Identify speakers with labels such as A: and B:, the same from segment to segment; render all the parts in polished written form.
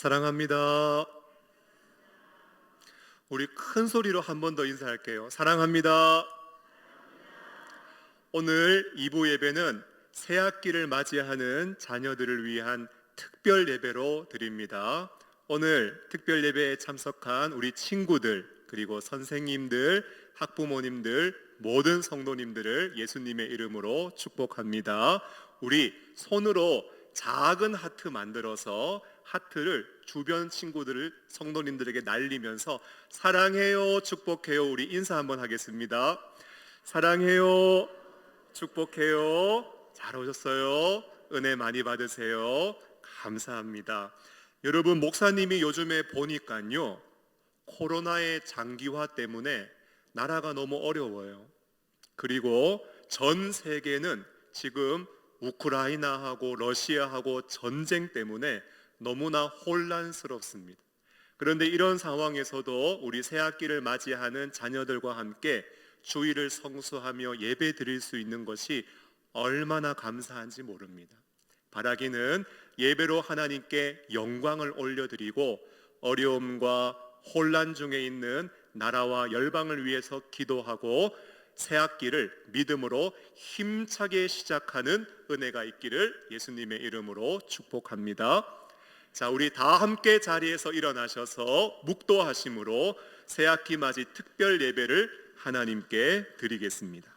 A: 사랑합니다. 우리 큰 소리로 한 번 더 인사할게요. 사랑합니다. 오늘 2부 예배는 새학기를 맞이하는 자녀들을 위한 특별 예배로 드립니다. 오늘 특별 예배에 참석한 우리 친구들, 그리고 선생님들, 학부모님들, 모든 성도님들을 예수님의 이름으로 축복합니다. 우리 손으로 작은 하트 만들어서 하트를 주변 친구들을, 성도님들에게 날리면서 사랑해요, 축복해요, 우리 인사 한번 하겠습니다. 사랑해요, 축복해요. 잘 오셨어요. 은혜 많이 받으세요. 감사합니다. 여러분, 목사님이 요즘에 보니까요, 코로나의 장기화 때문에 나라가 너무 어려워요. 그리고 전 세계는 지금 우크라이나하고 러시아하고 전쟁 때문에 너무나 혼란스럽습니다. 그런데 이런 상황에서도 우리 새학기를 맞이하는 자녀들과 함께 주일을 성수하며 예배 드릴 수 있는 것이 얼마나 감사한지 모릅니다. 바라기는 예배로 하나님께 영광을 올려드리고 어려움과 혼란 중에 있는 나라와 열방을 위해서 기도하고 새학기를 믿음으로 힘차게 시작하는 은혜가 있기를 예수님의 이름으로 축복합니다. 자, 우리 다 함께 자리에서 일어나셔서 묵도하심으로 새학기 맞이 특별 예배를 하나님께 드리겠습니다.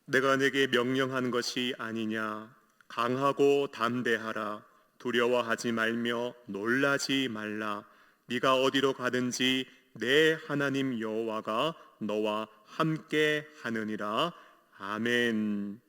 A: 내가 내게 명령한 것이 아니냐. 강하고 담대하라. 두려워하지 말며 놀라지 말라. 네가 어디로 가든지 내 하나님 여호와가 너와 함께 하느니라. 아멘.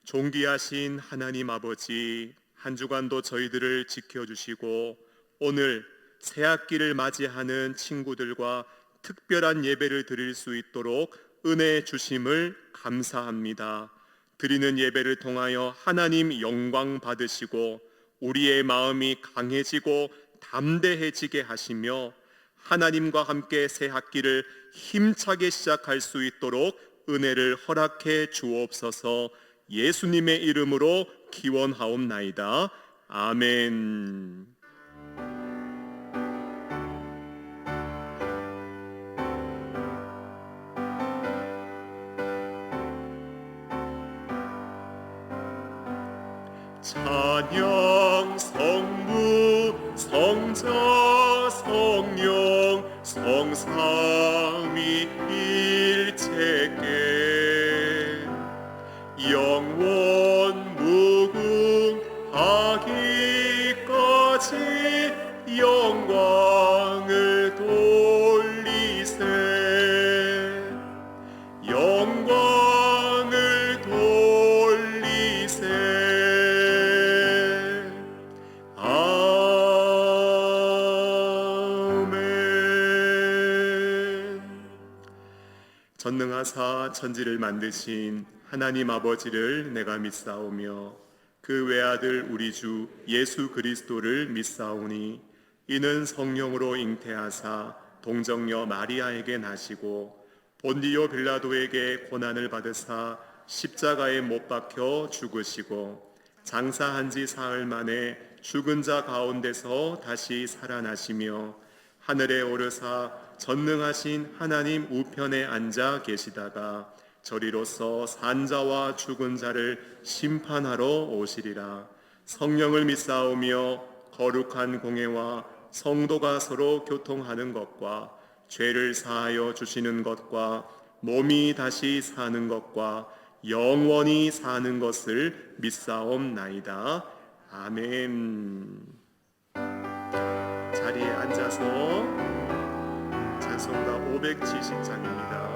A: 존귀하신 하나님 아버지, 한 주간도 저희들을 지켜주시고 오늘 새학기를 맞이하는 친구들과 특별한 예배를 드릴 수 있도록 은혜 주심을 감사합니다. 드리는 예배를 통하여 하나님 영광 받으시고 우리의 마음이 강해지고 담대해지게 하시며 하나님과 함께 새 학기를 힘차게 시작할 수 있도록 은혜를 허락해 주옵소서. 예수님의 이름으로 기원하옵나이다. 아멘. 찬양 성부 성자 성령 성삼위일체께 영원 무궁하기까지 영광을 돌리세. 영광을 돌리세. 전능하사 천지를 만드신 하나님 아버지를 내가 믿사오며 그 외아들 우리 주 예수 그리스도를 믿사오니 이는 성령으로 잉태하사 동정녀 마리아에게 나시고 본디오 빌라도에게 고난을 받으사 십자가에 못 박혀 죽으시고 장사한 지 사흘 만에 죽은 자 가운데서 다시 살아나시며 하늘에 오르사 전능하신 하나님 우편에 앉아 계시다가 저리로서 산자와 죽은 자를 심판하러 오시리라. 성령을 믿사오며 거룩한 공회와 성도가 서로 교통하는 것과 죄를 사하여 주시는 것과 몸이 다시 사는 것과 영원히 사는 것을 믿사옵나이다. 아멘. 자리에 앉아서 찬송가 570장입니다.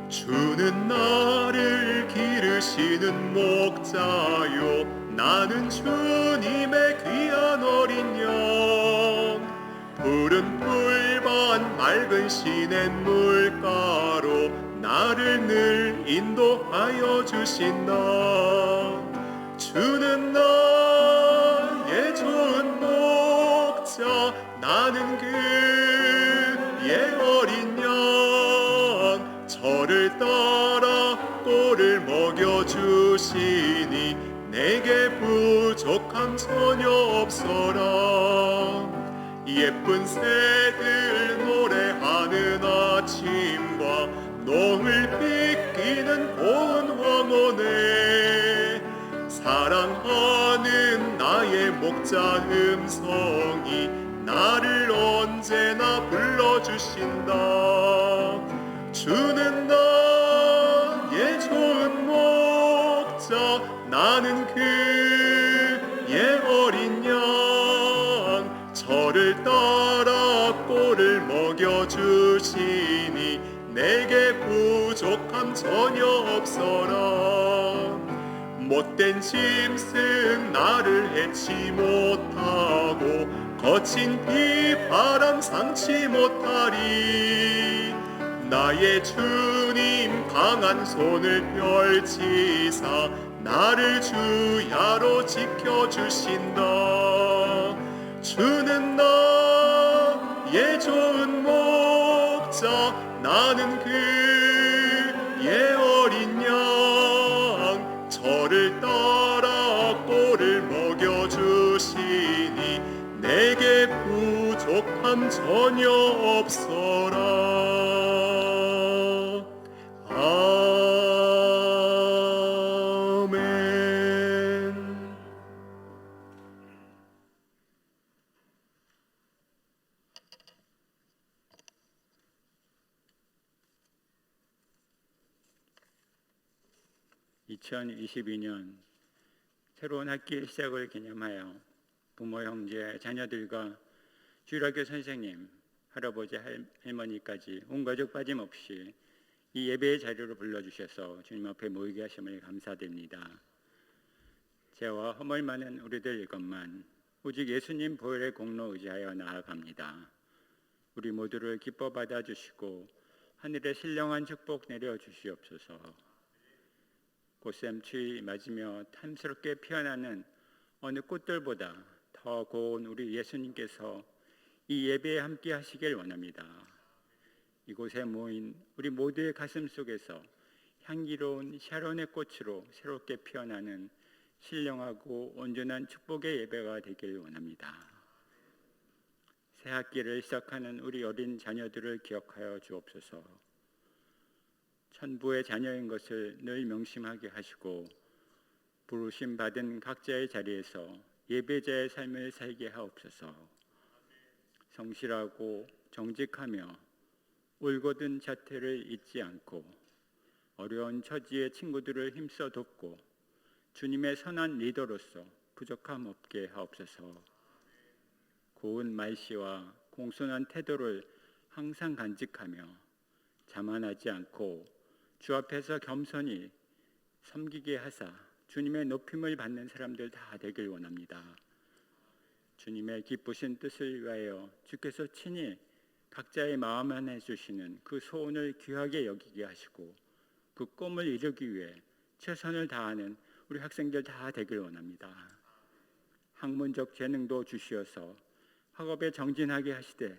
A: 주는 나를 기르시는 목자요, 나는 주님의 귀한 어린 양. 푸른 풀밭 맑은 시냇물가로 나를 늘 인도하여 주신다. 주는 나의 좋은 목자, 나는 그의 어린 양. 저를 따라 꼴을 먹여주시니 내게 부족함 전혀 없어라. 예쁜 새들 노래하는 아침과 노을 비끼는 고운 황혼에 사랑하는 나의 목자 음성이 나를 언제나 불러주신다. 주는 나의 좋은 목자, 나는 그의 어린 양. 저를 따라 꼴을 먹여주시니 내게 부족함 전혀 없어라. 못된 짐승 나를 해치 못하고 거친 비바람 상치 못하리. 나의 주님 강한 손을 펼치사 나를 주야로 지켜주신다. 주는 나의 좋은 목자, 나는 그의 어린 양. 저를 따라 꼴을 먹여주시니 내게 부족함 전혀 없어라. 아멘.
B: 2022년 새로운 학기 시작을 기념하여 부모, 형제, 자녀들과 주일학교 선생님, 할아버지, 할머니까지 온 가족 빠짐없이 이 예배의 자리로 불러주셔서 주님 앞에 모이게 하심을 감사드립니다. 죄와 허물 많은 우리들 것만 오직 예수님 보혈의 공로 의지하여 나아갑니다. 우리 모두를 기뻐 받아주시고 하늘의 신령한 축복 내려주시옵소서. 고샘추위 맞으며 탐스럽게 피어나는 어느 꽃들보다 더 고운 우리 예수님께서 이 예배에 함께 하시길 원합니다. 이곳에 모인 우리 모두의 가슴 속에서 향기로운 샤론의 꽃으로 새롭게 피어나는 신령하고 온전한 축복의 예배가 되길 원합니다. 새 학기를 시작하는 우리 어린 자녀들을 기억하여 주옵소서. 천부의 자녀인 것을 늘 명심하게 하시고 부르심 받은 각자의 자리에서 예배자의 삶을 살게 하옵소서. 성실하고 정직하며 올곧은 자태를 잊지 않고 어려운 처지의 친구들을 힘써 돕고 주님의 선한 리더로서 부족함 없게 하옵소서. 고운 말씨와 공손한 태도를 항상 간직하며 자만하지 않고 주 앞에서 겸손히 섬기게 하사 주님의 높임을 받는 사람들 다 되길 원합니다. 주님의 기쁘신 뜻을 위하여 주께서 친히 각자의 마음 안에 주시는 그 소원을 귀하게 여기게 하시고 그 꿈을 이루기 위해 최선을 다하는 우리 학생들 다 되길 원합니다. 학문적 재능도 주시어서 학업에 정진하게 하시되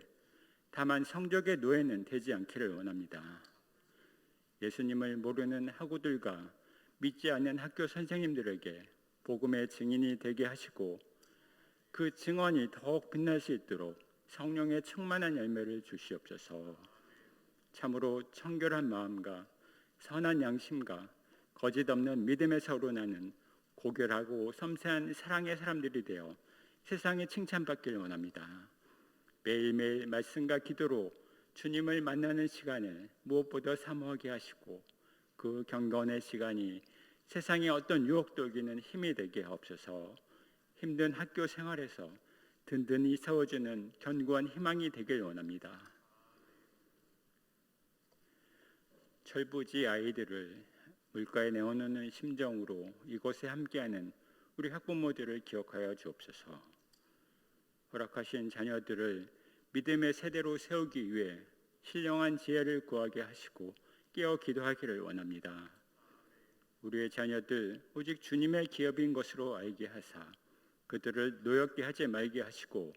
B: 다만 성적의 노예는 되지 않기를 원합니다. 예수님을 모르는 학우들과 믿지 않는 학교 선생님들에게 복음의 증인이 되게 하시고 그 증언이 더욱 빛날 수 있도록 성령의 충만한 열매를 주시옵소서. 참으로 청결한 마음과 선한 양심과 거짓 없는 믿음에서 우러나는 고결하고 섬세한 사랑의 사람들이 되어 세상에 칭찬받기를 원합니다. 매일매일 말씀과 기도로 주님을 만나는 시간을 무엇보다 사모하게 하시고 그 경건의 시간이 세상의 어떤 유혹도 이기는 힘이 되게 하옵소서. 힘든 학교 생활에서 든든히 세워주는 견고한 희망이 되길 원합니다. 철부지 아이들을 물가에 내어놓는 심정으로 이곳에 함께하는 우리 학부모들을 기억하여 주옵소서. 허락하신 자녀들을 믿음의 세대로 세우기 위해 신령한 지혜를 구하게 하시고 깨어 기도하기를 원합니다. 우리의 자녀들 오직 주님의 기업인 것으로 알게 하사 그들을 노엽게 하지 말게 하시고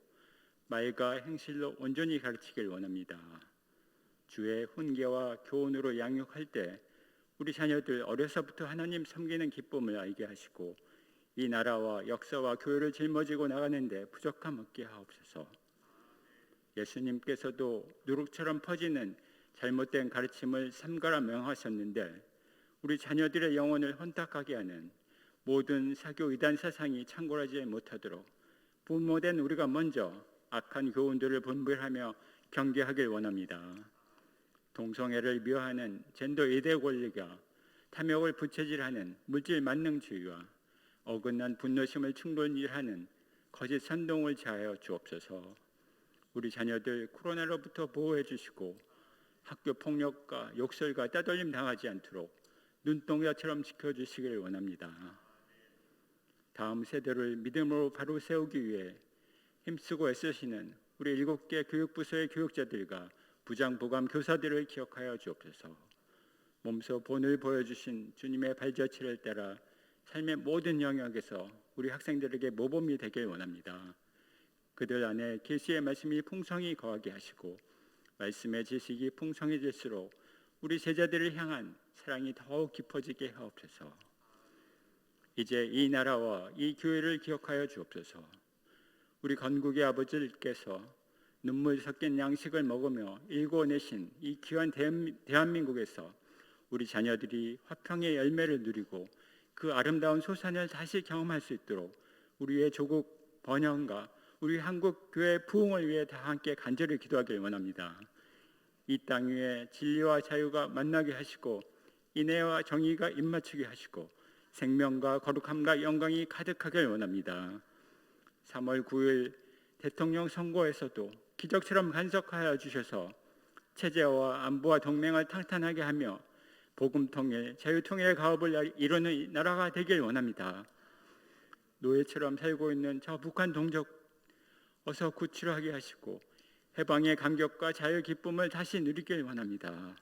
B: 말과 행실로 온전히 가르치길 원합니다. 주의 훈계와 교훈으로 양육할 때 우리 자녀들 어려서부터 하나님 섬기는 기쁨을 알게 하시고 이 나라와 역사와 교회를 짊어지고 나가는데 부족함 없게 하옵소서. 예수님께서도 누룩처럼 퍼지는 잘못된 가르침을 삼가라 명하셨는데 우리 자녀들의 영혼을 혼탁하게 하는 모든 사교 이단 사상이 창궐하지 못하도록 부모된 우리가 먼저 악한 교훈들을 분별하며 경계하길 원합니다. 동성애를 미화하는 젠더 이데 권리가 탐욕을 부채질하는 물질 만능주의와 어긋난 분노심을 충돌하는 거짓 선동을 제하여 주옵소서. 우리 자녀들 코로나로부터 보호해 주시고 학교 폭력과 욕설과 따돌림 당하지 않도록 눈동자처럼 지켜주시길 원합니다. 다음 세대를 믿음으로 바로 세우기 위해 힘쓰고 애쓰시는 우리 7개 교육부서의 교육자들과 부장부감 교사들을 기억하여 주옵소서. 몸소 본을 보여주신 주님의 발자취를 따라 삶의 모든 영역에서 우리 학생들에게 모범이 되길 원합니다. 그들 안에 계시의 말씀이 풍성히 거하게 하시고 말씀의 지식이 풍성해질수록 우리 제자들을 향한 사랑이 더욱 깊어지게 하옵소서. 이제 이 나라와 이 교회를 기억하여 주옵소서. 우리 건국의 아버지께서 눈물 섞인 양식을 먹으며 일궈내신 이 귀한 대한민국에서 우리 자녀들이 화평의 열매를 누리고 그 아름다운 소산을 다시 경험할 수 있도록 우리의 조국 번영과 우리 한국 교회 부흥을 위해 다 함께 간절히 기도하길 원합니다. 이 땅 위에 진리와 자유가 만나게 하시고 인애와 정의가 입맞추게 하시고 생명과 거룩함과 영광이 가득하길 원합니다. 3월 9일 대통령 선거에서도 기적처럼 간섭하여 주셔서 체제와 안보와 동맹을 탄탄하게 하며 복음통일, 자유통일의 가업을 이루는 나라가 되길 원합니다. 노예처럼 살고 있는 저 북한 동족 어서 구출하게 하시고 해방의 감격과 자유 기쁨을 다시 누리길 원합니다.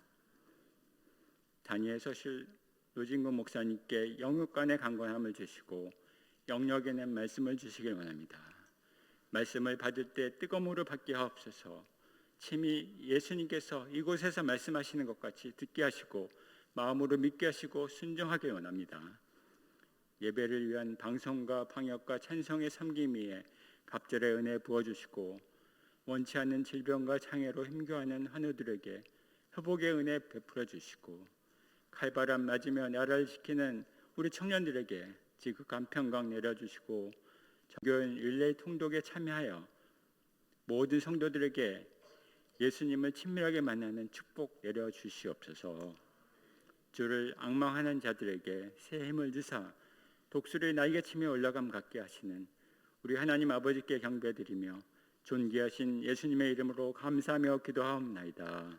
B: 단위에 서실 노진구 목사님께 영육간의 강건함을 주시고 영력 있는 말씀을 주시길 원합니다. 말씀을 받을 때 뜨거움으로 받게 하옵소서. 친히 예수님께서 이곳에서 말씀하시는 것 같이 듣게 하시고 마음으로 믿게 하시고 순종하길 원합니다. 예배를 위한 방송과 방역과 찬송의 섬김 위에 갑절의 은혜 부어주시고 원치 않는 질병과 장애로 힘겨워하는 환우들에게 회복의 은혜 베풀어 주시고 칼바람 맞으며 나라를 지키는 우리 청년들에게 지극한 평강 내려주시고 정교인 릴레이 통독에 참여하여 모든 성도들에게 예수님을 친밀하게 만나는 축복 내려주시옵소서. 주를 앙망하는 자들에게 새 힘을 주사 독수리의 날개치며 올라감 갖게 하시는 우리 하나님 아버지께 경배드리며 존귀하신 예수님의 이름으로 감사하며 기도하옵나이다.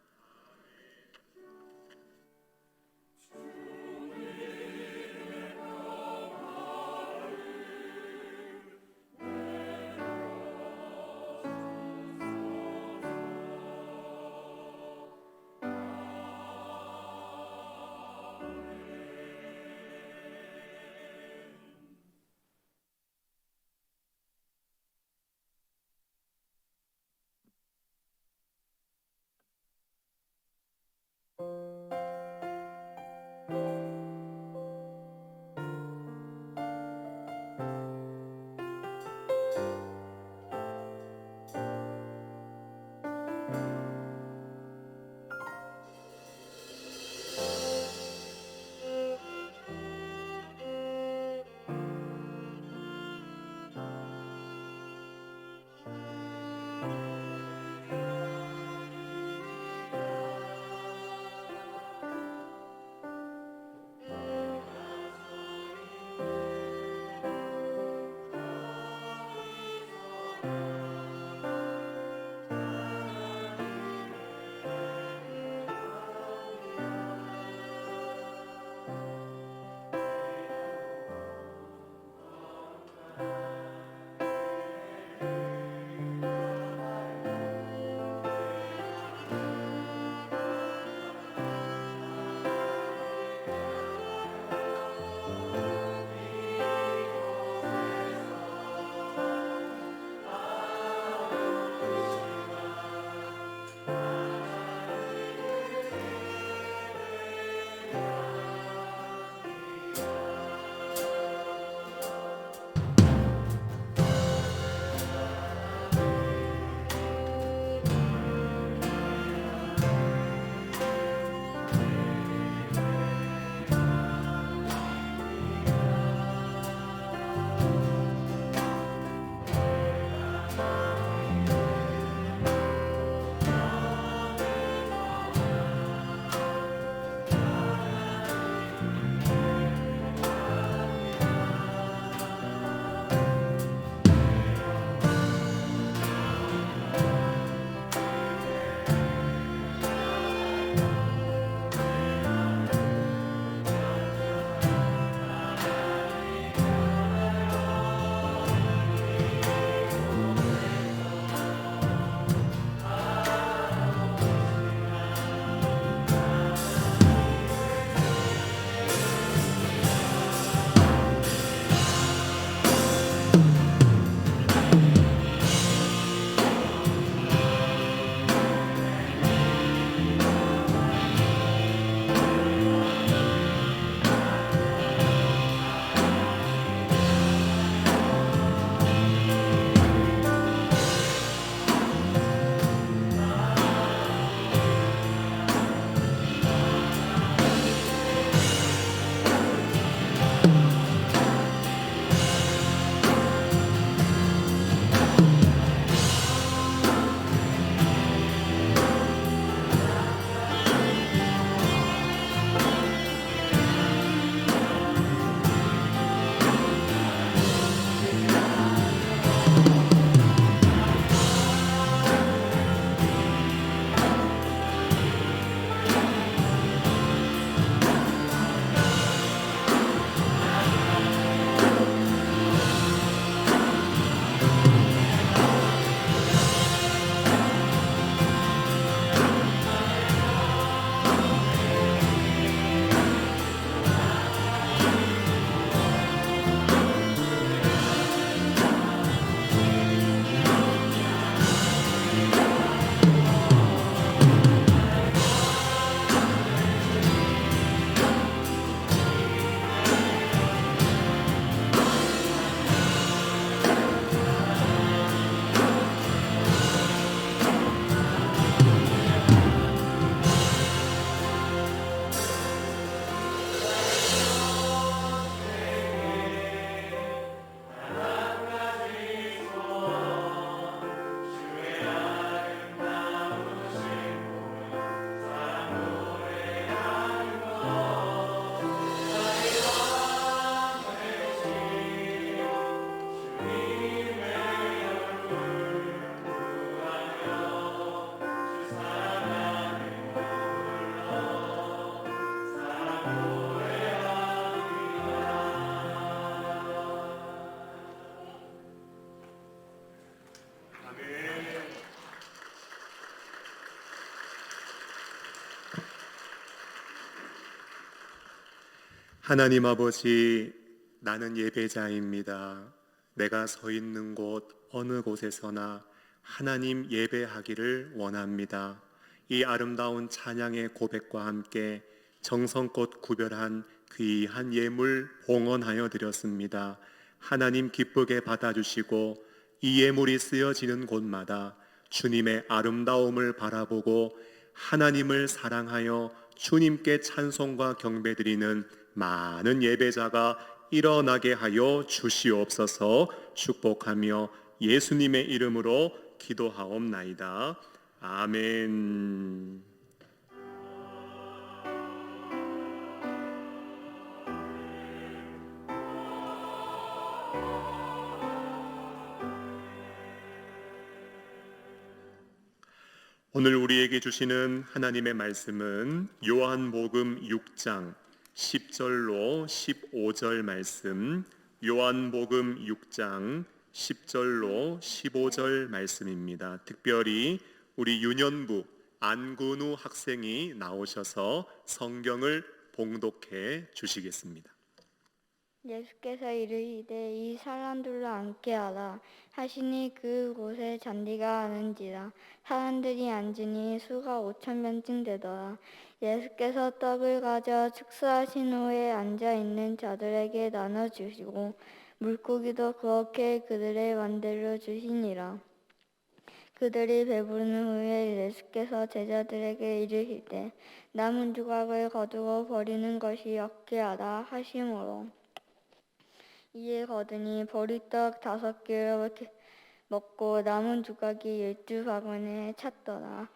A: 하나님 아버지, 나는 예배자입니다. 내가 서 있는 곳 어느 곳에서나 하나님 예배하기를 원합니다. 이 아름다운 찬양의 고백과 함께 정성껏 구별한 귀한 예물 봉헌하여 드렸습니다. 하나님 기쁘게 받아주시고 이 예물이 쓰여지는 곳마다 주님의 아름다움을 바라보고 하나님을 사랑하여 주님께 찬송과 경배드리는 많은 예배자가 일어나게 하여 주시옵소서. 축복하며 예수님의 이름으로 기도하옵나이다. 아멘. 오늘 우리에게 주시는 하나님의 말씀은 요한복음 6장 10절로 15절 말씀, 요한복음 6장 10절로 15절 말씀입니다. 특별히 우리 유년부 안근우 학생이 나오셔서 성경을 봉독해 주시겠습니다.
C: 예수께서 이르시되 이 사람들로 앉게 하라 하시니 그곳에 잔디가 많은지라 사람들이 앉으니 수가 5,000명쯤 되더라. 예수께서 떡을 가져 축사하신 후에 앉아있는 자들에게 나눠주시고 물고기도 그렇게 그들의 맘대로 주시니라. 그들이 배부른 후에 예수께서 제자들에게 이르시되 남은 조각을 거두어 버리는 것이 없게 하라 하시므로 이에 거두니 보리떡 5개를 먹고 남은 조각이 12바구니에 찼더라.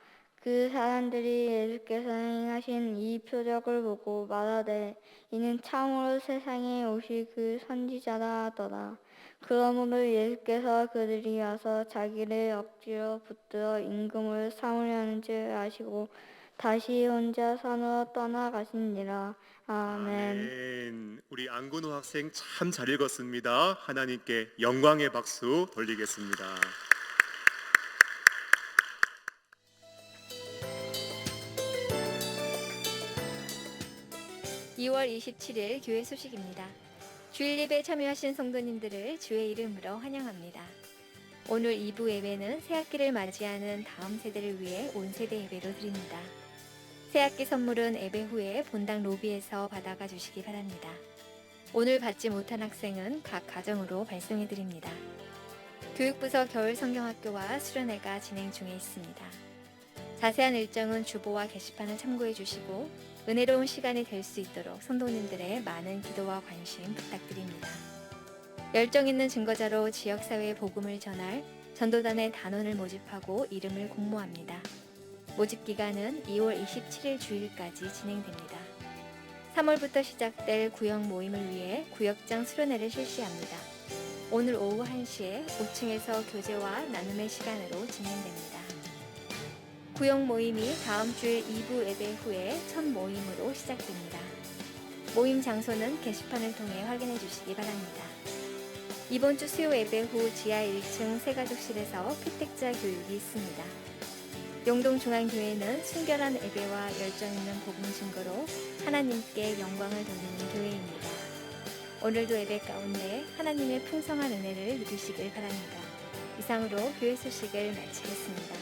C: 그 사람들이 예수께서 행하신 이 표적을 보고 말하되 이는 참으로 세상에 오실 그 선지자라 하더라. 그러므로 예수께서 그들이 와서 자기를 억지로 붙들어 임금을 삼으려는 줄 아시고 다시 혼자 산으로 떠나가시니라. 아멘.
A: 우리 안근우 학생 참 잘 읽었습니다. 하나님께 영광의 박수 돌리겠습니다.
D: (2월 27일) 교회 소식입니다. 주일 예배에 참여하신 성도님들을 주의 이름으로 환영합니다. 오늘 2부 예배는 새학기를 맞이하는 다음 세대를 위해 온 세대 예배로 드립니다. 새학기 선물은 예배 후에 본당 로비에서 받아가 주시기 바랍니다. 오늘 받지 못한 학생은 각 가정으로 발송해 드립니다. 교육부서 겨울 성경학교와 수련회가 진행 중에 있습니다. 자세한 일정은 주보와 게시판을 참고해 주시고 은혜로운 시간이 될 수 있도록 성도님들의 많은 기도와 관심 부탁드립니다. 열정 있는 증거자로 지역사회에 복음을 전할 전도단의 단원을 모집하고 이름을 공모합니다. 모집 기간은 2월 27일 주일까지 진행됩니다. 3월부터 시작될 구역 모임을 위해 구역장 수련회를 실시합니다. 오늘 오후 1시에 5층에서 교제와 나눔의 시간으로 진행됩니다. 구역 모임이 다음 주일 2부 예배 후에 첫 모임으로 시작됩니다. 모임 장소는 게시판을 통해 확인해 주시기 바랍니다. 이번 주 수요 예배 후 지하 1층 새가족실에서 피택자 교육이 있습니다. 용동중앙교회는 순결한 예배와 열정 있는 복음 증거로 하나님께 영광을 돌리는 교회입니다. 오늘도 예배 가운데 하나님의 풍성한 은혜를 누리시길 바랍니다. 이상으로 교회 소식을 마치겠습니다.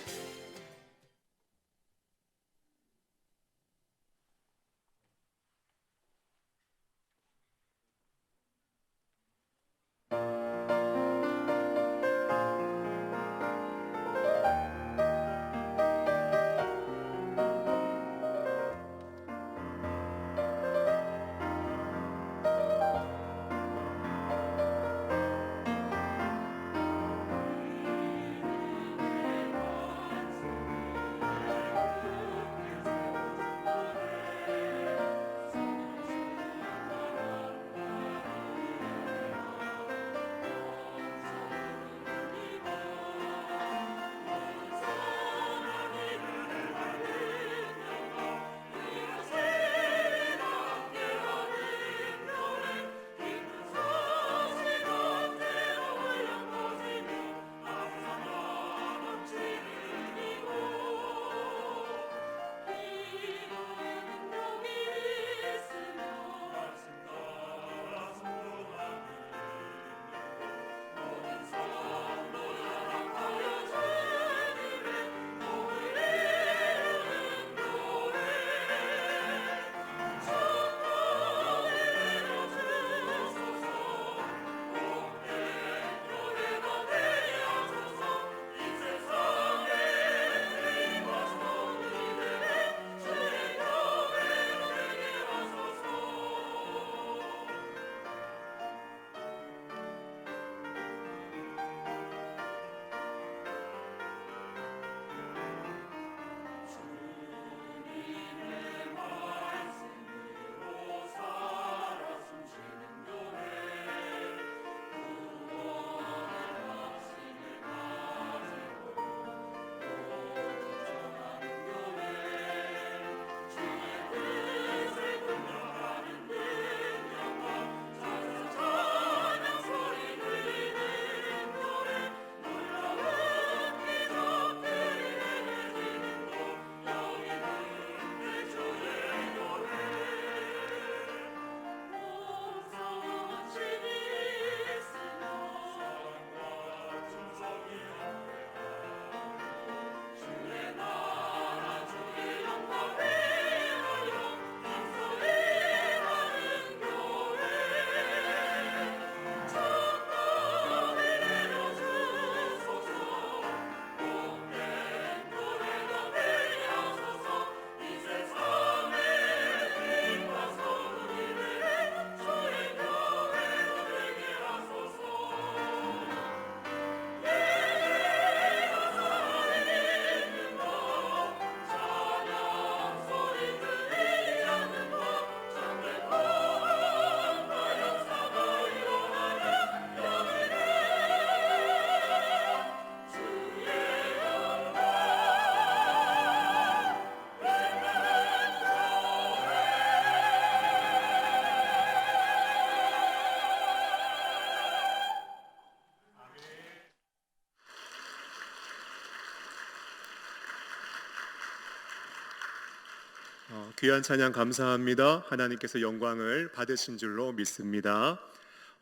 A: 귀한 찬양 감사합니다. 하나님께서 영광을 받으신 줄로 믿습니다.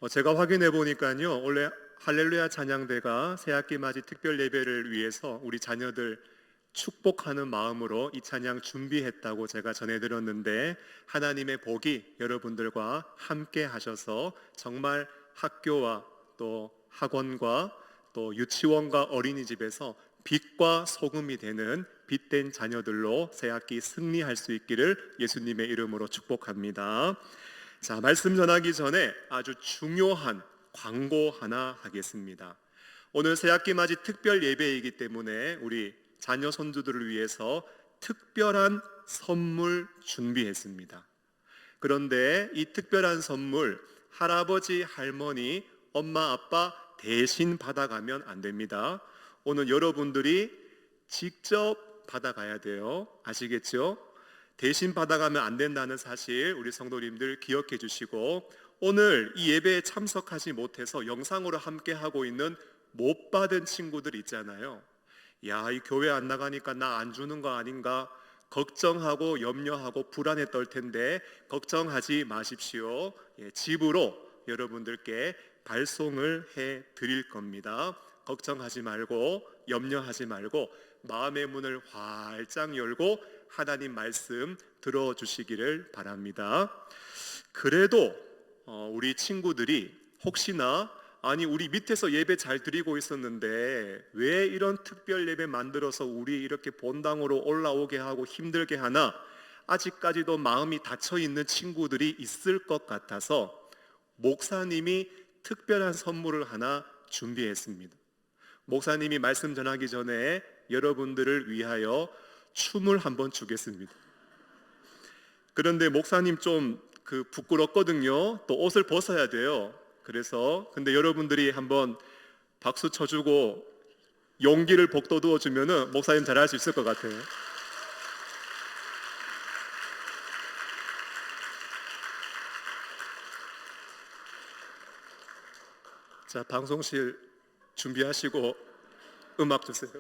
A: 제가 확인해 보니까요, 원래 할렐루야 찬양대가 새학기 맞이 특별 예배를 위해서 우리 자녀들 축복하는 마음으로 이 찬양 준비했다고 제가 전해 들었는데, 하나님의 복이 여러분들과 함께 하셔서 정말 학교와 또 학원과 또 유치원과 어린이집에서 빛과 소금이 되는 빛된 자녀들로 새학기 승리할 수 있기를 예수님의 이름으로 축복합니다. 자, 말씀 전하기 전에 아주 중요한 광고 하나 하겠습니다. 오늘 새학기 맞이 특별 예배이기 때문에 우리 자녀 손주들을 위해서 특별한 선물 준비했습니다. 그런데 이 특별한 선물 할아버지, 할머니, 엄마, 아빠 대신 받아가면 안 됩니다. 오늘 여러분들이 직접 받아가야 돼요. 아시겠죠? 대신 받아가면 안 된다는 사실 우리 성도님들 기억해 주시고, 오늘 이 예배에 참석하지 못해서 영상으로 함께 하고 있는 못 받은 친구들 있잖아요. 야, 이 교회 안 나가니까 나 안 주는 거 아닌가 걱정하고 염려하고 불안해 떨 텐데 걱정하지 마십시오. 집으로 여러분들께 발송을 해 드릴 겁니다. 걱정하지 말고 염려하지 말고 마음의 문을 활짝 열고 하나님 말씀 들어주시기를 바랍니다. 그래도 우리 친구들이 혹시나 아니 우리 밑에서 예배 잘 드리고 있었는데 왜 이런 특별 예배 만들어서 우리 이렇게 본당으로 올라오게 하고 힘들게 하나, 아직까지도 마음이 닫혀 있는 친구들이 있을 것 같아서 목사님이 특별한 선물을 하나 준비했습니다. 목사님이 말씀 전하기 전에 여러분들을 위하여 춤을 한번 추겠습니다. 그런데 목사님 좀 부끄럽거든요. 또 옷을 벗어야 돼요. 그래서 근데 여러분들이 한번 박수 쳐주고 용기를 북돋워 주면은 목사님 잘할 수 있을 것 같아요. 자, 방송실 준비하시고 음악 주세요.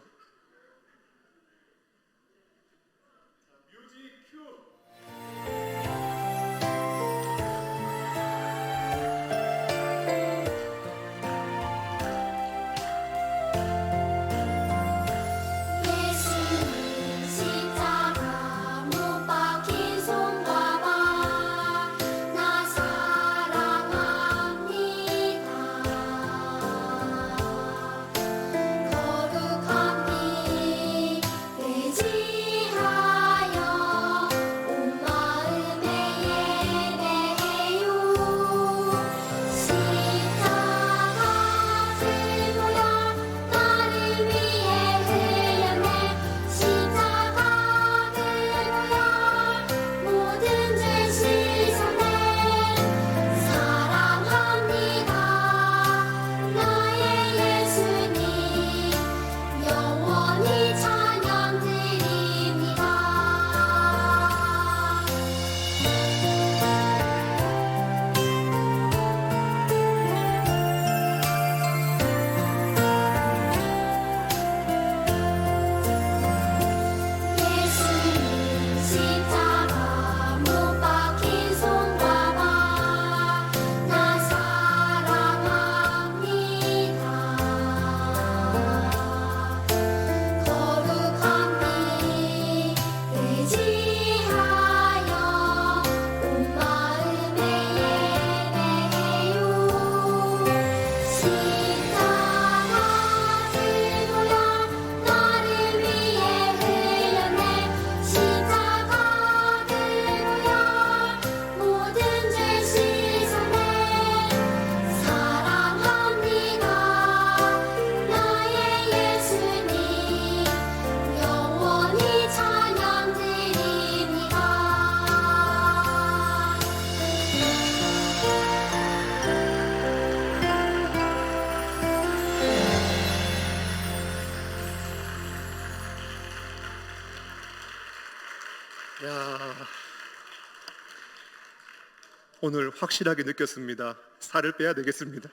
A: 오늘 확실하게 느꼈습니다. 살을 빼야 되겠습니다.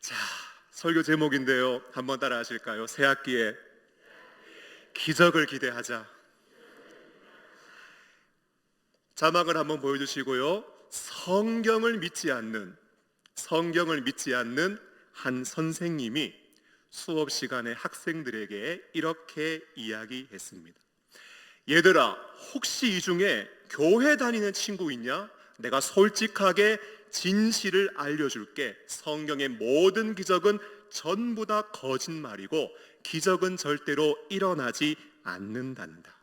A: 자, 설교 제목인데요. 한번 따라 하실까요? 새학기에 기적을 기대하자. 자막을 한번 보여주시고요. 성경을 믿지 않는 한 선생님이 수업 시간에 학생들에게 이렇게 이야기했습니다. 얘들아, 혹시 이 중에 교회 다니는 친구 있냐? 내가 솔직하게 진실을 알려줄게. 성경의 모든 기적은 전부 다 거짓말이고 기적은 절대로 일어나지 않는단다.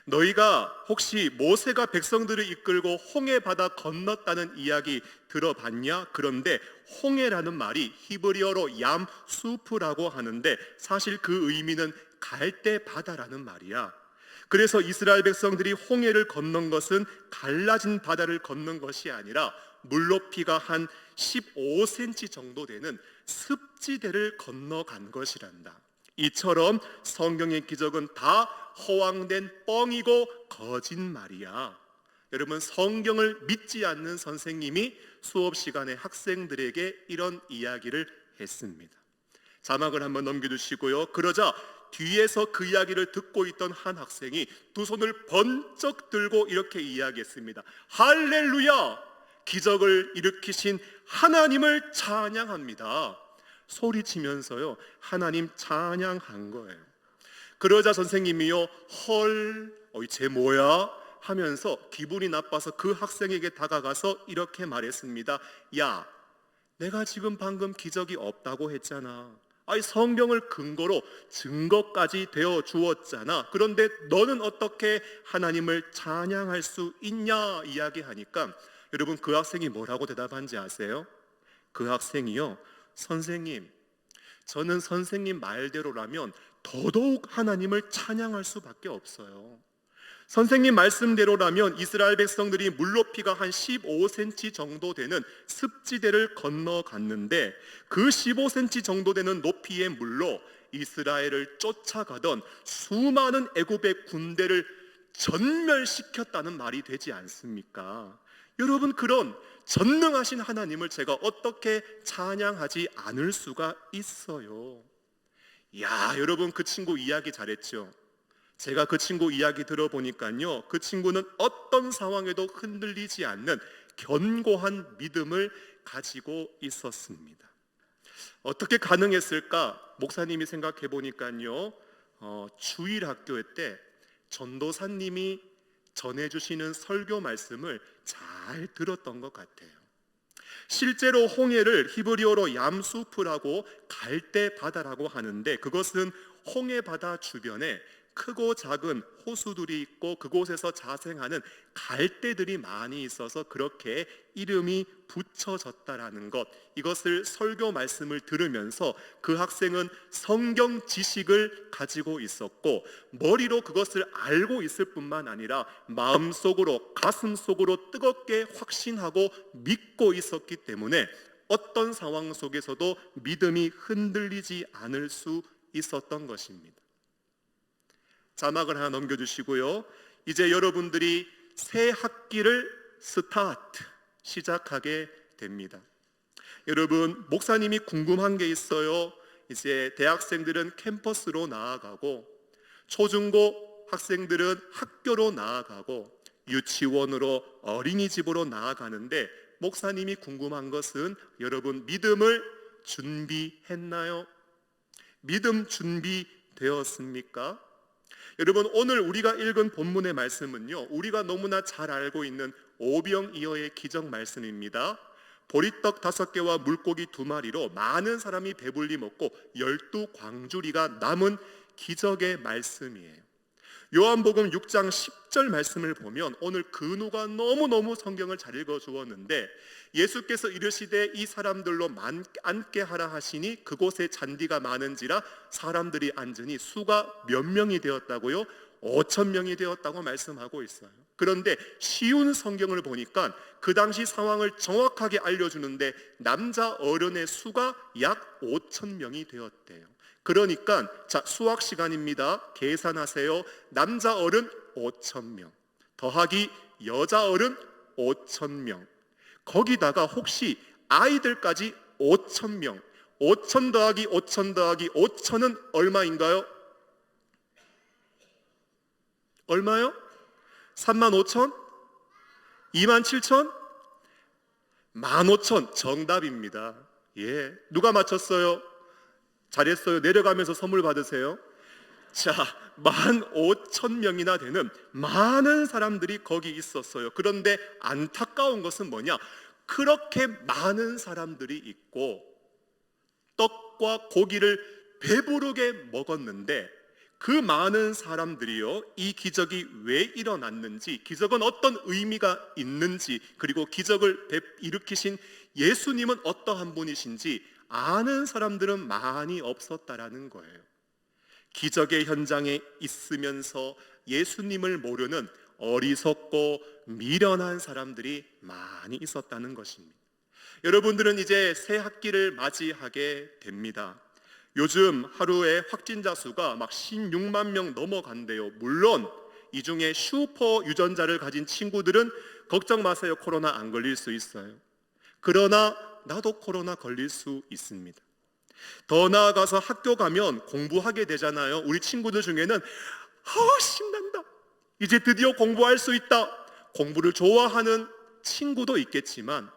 A: 너희가 혹시 모세가 백성들을 이끌고 홍해 바다 건넜다는 이야기 들어봤냐? 그런데 홍해라는 말이 히브리어로 얌수프라고 하는데 사실 그 의미는 갈대 바다라는 말이야. 그래서 이스라엘 백성들이 홍해를 건넌 것은 갈라진 바다를 건넌 것이 아니라 물 높이가 한 15cm 정도 되는 습지대를 건너간 것이란다. 이처럼 성경의 기적은 다 허황된 뻥이고 거짓말이야. 여러분, 성경을 믿지 않는 선생님이 수업 시간에 학생들에게 이런 이야기를 했습니다. 자막을 한번 넘겨주시고요. 그러자 뒤에서 그 이야기를 듣고 있던 한 학생이 두 손을 번쩍 들고 이렇게 이야기했습니다. 할렐루야! 기적을 일으키신 하나님을 찬양합니다. 소리치면서요, 하나님 찬양한 거예요. 그러자 선생님이요, 헐, 쟤 뭐야? 하면서 기분이 나빠서 그 학생에게 다가가서 이렇게 말했습니다. 야, 내가 지금 방금 기적이 없다고 했잖아. 성경을 근거로 증거까지 되어 주었잖아. 그런데 너는 어떻게 하나님을 찬양할 수 있냐? 이야기하니까 여러분, 그 학생이 뭐라고 대답한지 아세요? 그 학생이요, 선생님, 저는 선생님 말대로라면 더더욱 하나님을 찬양할 수밖에 없어요. 선생님 말씀대로라면 이스라엘 백성들이 물높이가 한 15cm 정도 되는 습지대를 건너갔는데 그 15cm 정도 되는 높이의 물로 이스라엘을 쫓아가던 수많은 애굽의 군대를 전멸시켰다는 말이 되지 않습니까? 여러분, 그런 전능하신 하나님을 제가 어떻게 찬양하지 않을 수가 있어요? 야, 여러분, 그 친구 이야기 잘했죠? 제가 그 친구 이야기 들어보니까요, 그 친구는 어떤 상황에도 흔들리지 않는 견고한 믿음을 가지고 있었습니다. 어떻게 가능했을까? 목사님이 생각해 보니까요, 주일학교 때 전도사님이 전해주시는 설교 말씀을 잘 들었던 것 같아요. 실제로 홍해를 히브리어로 얌수프라고 갈대 바다라고 하는데 그것은 홍해 바다 주변에 크고 작은 호수들이 있고 그곳에서 자생하는 갈대들이 많이 있어서 그렇게 이름이 붙여졌다라는 것, 이것을 설교 말씀을 들으면서 그 학생은 성경 지식을 가지고 있었고 머리로 그것을 알고 있을 뿐만 아니라 마음속으로, 가슴속으로 뜨겁게 확신하고 믿고 있었기 때문에 어떤 상황 속에서도 믿음이 흔들리지 않을 수 있었던 것입니다. 자막을 하나 넘겨주시고요. 이제 여러분들이 새 학기를 시작하게 됩니다. 여러분, 목사님이 궁금한 게 있어요. 이제 대학생들은 캠퍼스로 나아가고 초중고 학생들은 학교로 나아가고 유치원으로 어린이집으로 나아가는데 목사님이 궁금한 것은 여러분, 믿음을 준비했나요? 믿음 준비되었습니까? 여러분, 오늘 우리가 읽은 본문의 말씀은요, 우리가 너무나 잘 알고 있는 오병이어의 기적 말씀입니다. 보리떡 5개와 물고기 2마리로 많은 사람이 배불리 먹고 12광주리가 남은 기적의 말씀이에요. 요한복음 6장 10절 말씀을 보면 오늘 근우가 너무너무 성경을 잘 읽어 주었는데 예수께서 이르시되 이 사람들로 앉게 하라 하시니 그곳에 잔디가 많은지라 사람들이 앉으니 수가 몇 명이 되었다고요? 5,000명이 되었다고 말씀하고 있어요. 그런데 쉬운 성경을 보니까 그 당시 상황을 정확하게 알려주는데 남자 어른의 수가 약 5,000명이 되었대요. 그러니까 자, 수학 시간입니다. 계산하세요. 남자 어른 5,000명 더하기 여자 어른 5,000명, 거기다가 혹시 아이들까지 5,000명, 5,000 더하기 5,000 더하기 5,000은 얼마인가요? 얼마요? 35,000? 27,000? 15,000 정답입니다. 예, 누가 맞췄어요? 잘했어요. 내려가면서 선물 받으세요. 자, 15,000명이나 되는 많은 사람들이 거기 있었어요. 그런데 안타까운 것은 뭐냐? 그렇게 많은 사람들이 있고 떡과 고기를 배부르게 먹었는데 그 많은 사람들이요, 이 기적이 왜 일어났는지, 기적은 어떤 의미가 있는지, 그리고 기적을 일으키신 예수님은 어떠한 분이신지 아는 사람들은 많이 없었다라는 거예요. 기적의 현장에 있으면서 예수님을 모르는 어리석고 미련한 사람들이 많이 있었다는 것입니다. 여러분들은 이제 새 학기를 맞이하게 됩니다. 요즘 하루에 확진자 수가 막 16만 명 넘어간대요. 물론 이 중에 슈퍼 유전자를 가진 친구들은 걱정 마세요. 코로나 안 걸릴 수 있어요. 그러나 나도 코로나 걸릴 수 있습니다. 더 나아가서 학교 가면 공부하게 되잖아요. 우리 친구들 중에는 신난다. 이제 드디어 공부할 수 있다. 공부를 좋아하는 친구도 있겠지만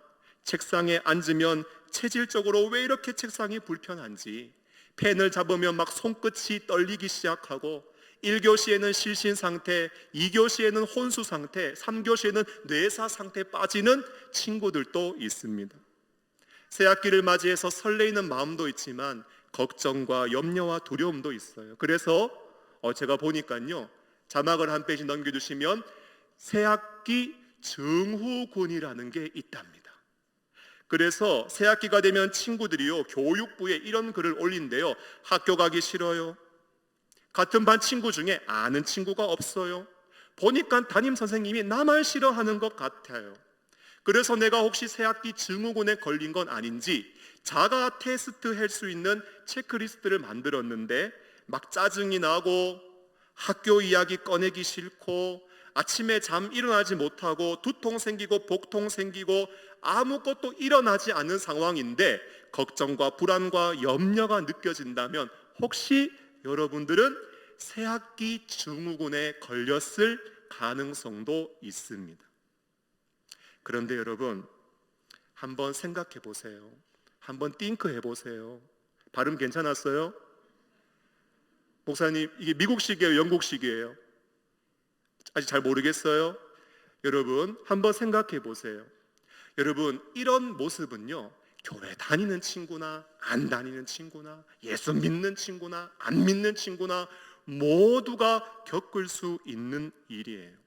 A: 책상에 앉으면 체질적으로 왜 이렇게 책상이 불편한지, 펜을 잡으면 막 손끝이 떨리기 시작하고 1교시에는 실신 상태, 2교시에는 혼수 상태, 3교시에는 뇌사 상태에 빠지는 친구들도 있습니다. 새학기를 맞이해서 설레이는 마음도 있지만 걱정과 염려와 두려움도 있어요. 그래서 제가 보니까요, 자막을 한 페이지 넘겨주시면 새학기 증후군이라는 게 있답니다. 그래서 새학기가 되면 친구들이요, 교육부에 이런 글을 올린대요. 학교 가기 싫어요. 같은 반 친구 중에 아는 친구가 없어요. 보니까 담임 선생님이 나만 싫어하는 것 같아요. 그래서 내가 혹시 새학기 증후군에 걸린 건 아닌지 자가 테스트 할 수 있는 체크리스트를 만들었는데 막 짜증이 나고 학교 이야기 꺼내기 싫고 아침에 잠 일어나지 못하고 두통 생기고 복통 생기고 아무것도 일어나지 않는 상황인데 걱정과 불안과 염려가 느껴진다면 혹시 여러분들은 새학기 증후군에 걸렸을 가능성도 있습니다. 그런데 여러분, 한번 생각해 보세요. 한번 띵크 해보세요. 발음 괜찮았어요? 목사님, 이게 미국식이에요? 영국식이에요? 아직 잘 모르겠어요? 여러분, 한번 생각해 보세요. 여러분, 이런 모습은요, 교회 다니는 친구나 안 다니는 친구나 예수 믿는 친구나 안 믿는 친구나 모두가 겪을 수 있는 일이에요.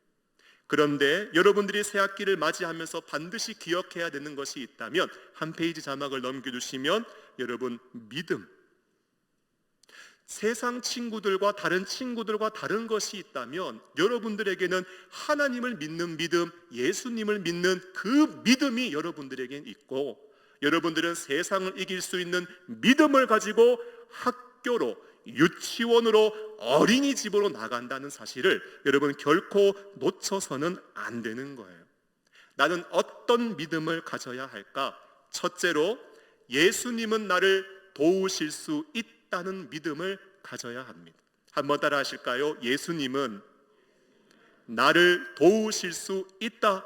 A: 그런데 여러분들이 새학기를 맞이하면서 반드시 기억해야 되는 것이 있다면 한 페이지 자막을 넘겨주시면 여러분, 믿음. 세상 친구들과 다른 친구들과 다른 것이 있다면 여러분들에게는 하나님을 믿는 믿음, 예수님을 믿는 그 믿음이 여러분들에겐 있고, 여러분들은 세상을 이길 수 있는 믿음을 가지고 학교로, 유치원으로, 어린이집으로 나간다는 사실을 여러분 결코 놓쳐서는 안 되는 거예요. 나는 어떤 믿음을 가져야 할까? 첫째로, 예수님은 나를 도우실 수 있다는 믿음을 가져야 합니다. 한번 따라 하실까요? 예수님은 나를 도우실 수 있다.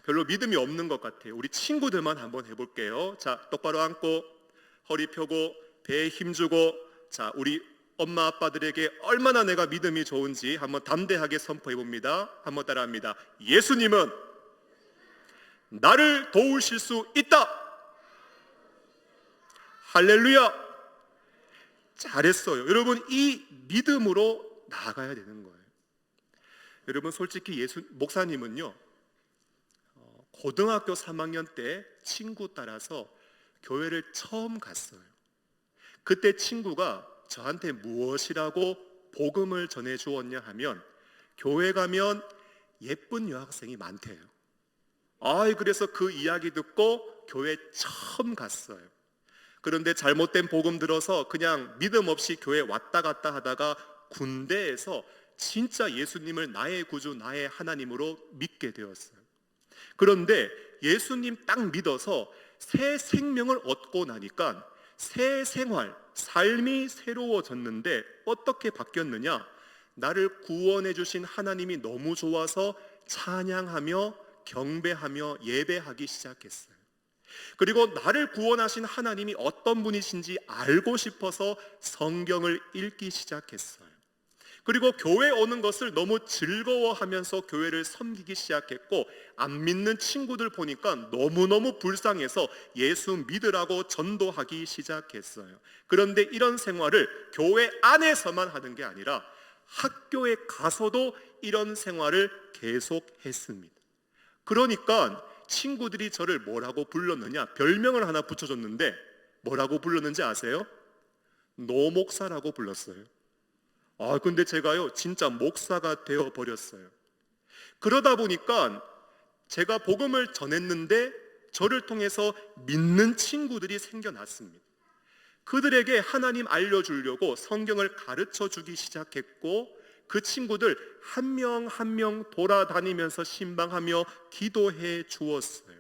A: 별로 믿음이 없는 것 같아요. 우리 친구들만 한번 해볼게요. 자, 똑바로 앉고 허리 펴고 배에 힘주고, 자, 우리 엄마 아빠들에게 얼마나 내가 믿음이 좋은지 한번 담대하게 선포해 봅니다. 한번 따라합니다. 예수님은 나를 도우실 수 있다. 할렐루야. 잘했어요. 여러분, 이 믿음으로 나아가야 되는 거예요. 여러분, 솔직히 목사님은요, 고등학교 3학년 때 친구 따라서 교회를 처음 갔어요. 그때 친구가 저한테 무엇이라고 복음을 전해 주었냐 하면, 교회 가면 예쁜 여학생이 많대요. 그래서 그 이야기 듣고 교회 처음 갔어요. 그런데 잘못된 복음 들어서 그냥 믿음 없이 교회 왔다 갔다 하다가 군대에서 진짜 예수님을 나의 구주, 나의 하나님으로 믿게 되었어요. 그런데 예수님 딱 믿어서 새 생명을 얻고 나니까 새 생활, 삶이 새로워졌는데 어떻게 바뀌었느냐? 나를 구원해 주신 하나님이 너무 좋아서 찬양하며 경배하며 예배하기 시작했어요. 그리고 나를 구원하신 하나님이 어떤 분이신지 알고 싶어서 성경을 읽기 시작했어요. 그리고 교회 오는 것을 너무 즐거워하면서 교회를 섬기기 시작했고, 안 믿는 친구들 보니까 너무너무 불쌍해서 예수 믿으라고 전도하기 시작했어요. 그런데 이런 생활을 교회 안에서만 하는 게 아니라 학교에 가서도 이런 생활을 계속했습니다. 그러니까 친구들이 저를 뭐라고 불렀느냐, 별명을 하나 붙여줬는데 뭐라고 불렀는지 아세요? 노목사라고 불렀어요. 근데 제가요 진짜 목사가 되어 버렸어요. 그러다 보니까 제가 복음을 전했는데 저를 통해서 믿는 친구들이 생겨났습니다. 그들에게 하나님 알려주려고 성경을 가르쳐 주기 시작했고, 그 친구들 한 명 한 명 돌아다니면서 신방하며 기도해 주었어요.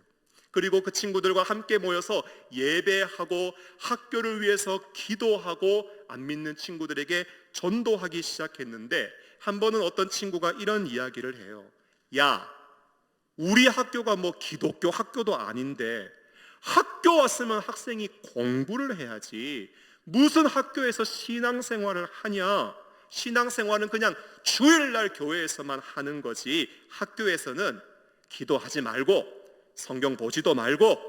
A: 그리고 그 친구들과 함께 모여서 예배하고 학교를 위해서 기도하고 안 믿는 친구들에게 전도하기 시작했는데, 한 번은 어떤 친구가 이런 이야기를 해요. 야, 우리 학교가 뭐 기독교 학교도 아닌데 학교 왔으면 학생이 공부를 해야지 무슨 학교에서 신앙생활을 하냐, 신앙생활은 그냥 주일날 교회에서만 하는 거지 학교에서는 기도하지 말고 성경 보지도 말고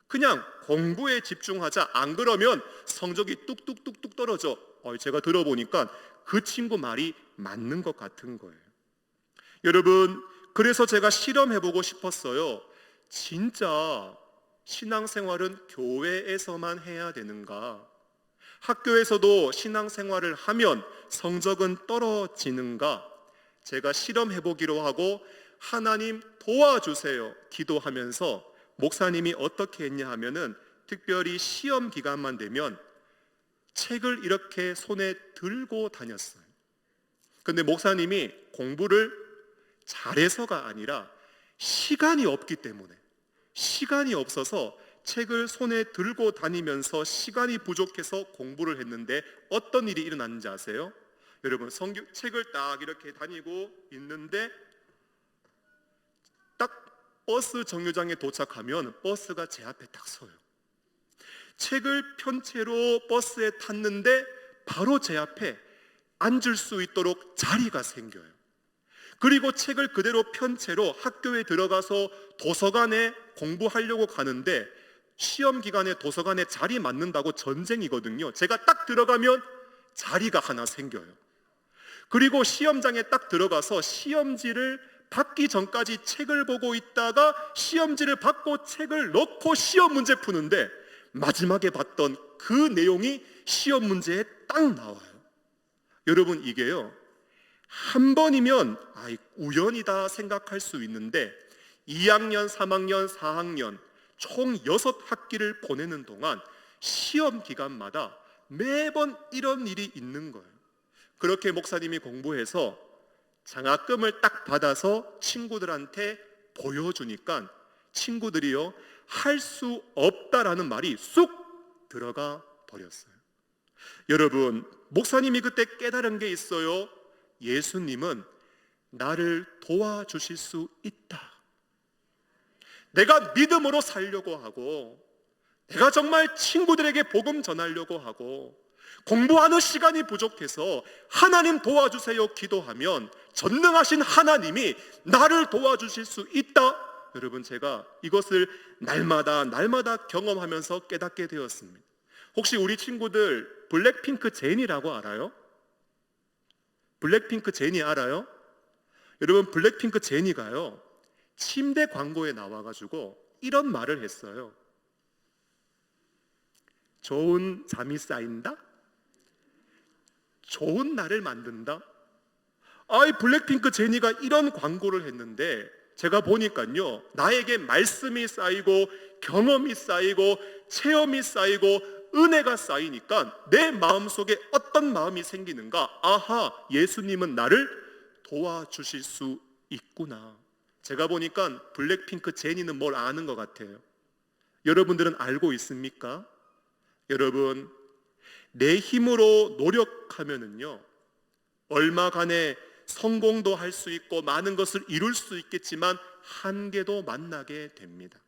A: 그냥 공부에 집중하자, 안 그러면 성적이 뚝뚝뚝뚝 떨어져. 제가 들어보니까 그 친구 말이 맞는 것 같은 거예요. 여러분, 그래서 제가 실험해보고 싶었어요. 진짜 신앙생활은 교회에서만 해야 되는가? 학교에서도 신앙생활을 하면 성적은 떨어지는가? 제가 실험해보기로 하고 하나님 도와주세요 기도하면서, 목사님이 어떻게 했냐 하면은 특별히 시험 기간만 되면 책을 이렇게 손에 들고 다녔어요. 근데 목사님이 공부를 잘해서가 아니라 시간이 없기 때문에, 시간이 없어서 책을 손에 들고 다니면서 시간이 부족해서 공부를 했는데 어떤 일이 일어났는지 아세요? 여러분, 책을 딱 이렇게 다니고 있는데 딱 버스 정류장에 도착하면 버스가 제 앞에 딱 서요. 책을 편 채로 버스에 탔는데 바로 제 앞에 앉을 수 있도록 자리가 생겨요. 그리고 책을 그대로 편 채로 학교에 들어가서 도서관에 공부하려고 가는데, 시험 기간에 도서관에 자리 맞는다고 전쟁이거든요. 제가 딱 들어가면 자리가 하나 생겨요. 그리고 시험장에 딱 들어가서 시험지를 받기 전까지 책을 보고 있다가 시험지를 받고 책을 넣고 시험 문제 푸는데 마지막에 봤던 그 내용이 시험 문제에 딱 나와요. 여러분, 이게요 한 번이면 우연이다 생각할 수 있는데 2학년, 3학년, 4학년 총 6학기를 보내는 동안 시험 기간마다 매번 이런 일이 있는 거예요. 그렇게 목사님이 공부해서 장학금을 딱 받아서 친구들한테 보여주니까 친구들이요 할 수 없다라는 말이 쑥 들어가 버렸어요. 여러분, 목사님이 그때 깨달은 게 있어요. 예수님은 나를 도와주실 수 있다. 내가 믿음으로 살려고 하고, 내가 정말 친구들에게 복음 전하려고 하고, 공부하는 시간이 부족해서 하나님 도와주세요 기도하면 전능하신 하나님이 나를 도와주실 수 있다. 여러분, 제가 이것을 날마다 경험하면서 깨닫게 되었습니다. 혹시 우리 친구들 블랙핑크 제니라고 알아요? 블랙핑크 제니 알아요? 여러분, 블랙핑크 제니가요 침대 광고에 나와가지고 이런 말을 했어요. 좋은 잠이 쌓인다? 좋은 날을 만든다? 이 블랙핑크 제니가 이런 광고를 했는데 제가 보니까요 나에게 말씀이 쌓이고 경험이 쌓이고 체험이 쌓이고 은혜가 쌓이니까 내 마음속에 어떤 마음이 생기는가? 아하, 예수님은 나를 도와주실 수 있구나. 제가 보니까 블랙핑크 제니는 뭘 아는 것 같아요. 여러분들은 알고 있습니까? 여러분, 내 힘으로 노력하면은요 얼마간의 성공도 할 수 있고 많은 것을 이룰 수 있겠지만 한계도 만나게 됩니다.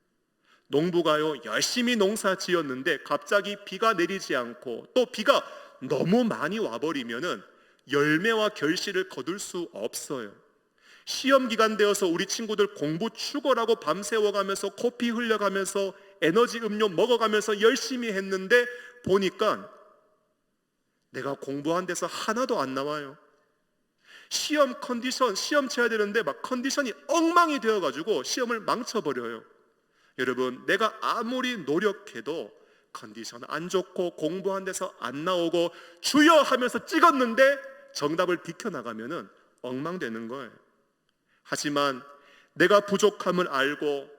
A: 농부가요, 열심히 농사 지었는데 갑자기 비가 내리지 않고 또 비가 너무 많이 와버리면은 열매와 결실을 거둘 수 없어요. 시험 기간 되어서 우리 친구들 공부 추구라고 밤새워가면서 코피 흘려가면서 에너지 음료 먹어가면서 열심히 했는데 보니까 내가 공부한 데서 하나도 안 나와요. 시험 컨디션, 시험 쳐야 되는데 막 컨디션이 엉망이 되어가지고 시험을 망쳐버려요. 여러분, 내가 아무리 노력해도 컨디션 안 좋고 공부한 데서 안 나오고 주여 하면서 찍었는데 정답을 비켜나가면은 엉망되는 거예요. 하지만 내가 부족함을 알고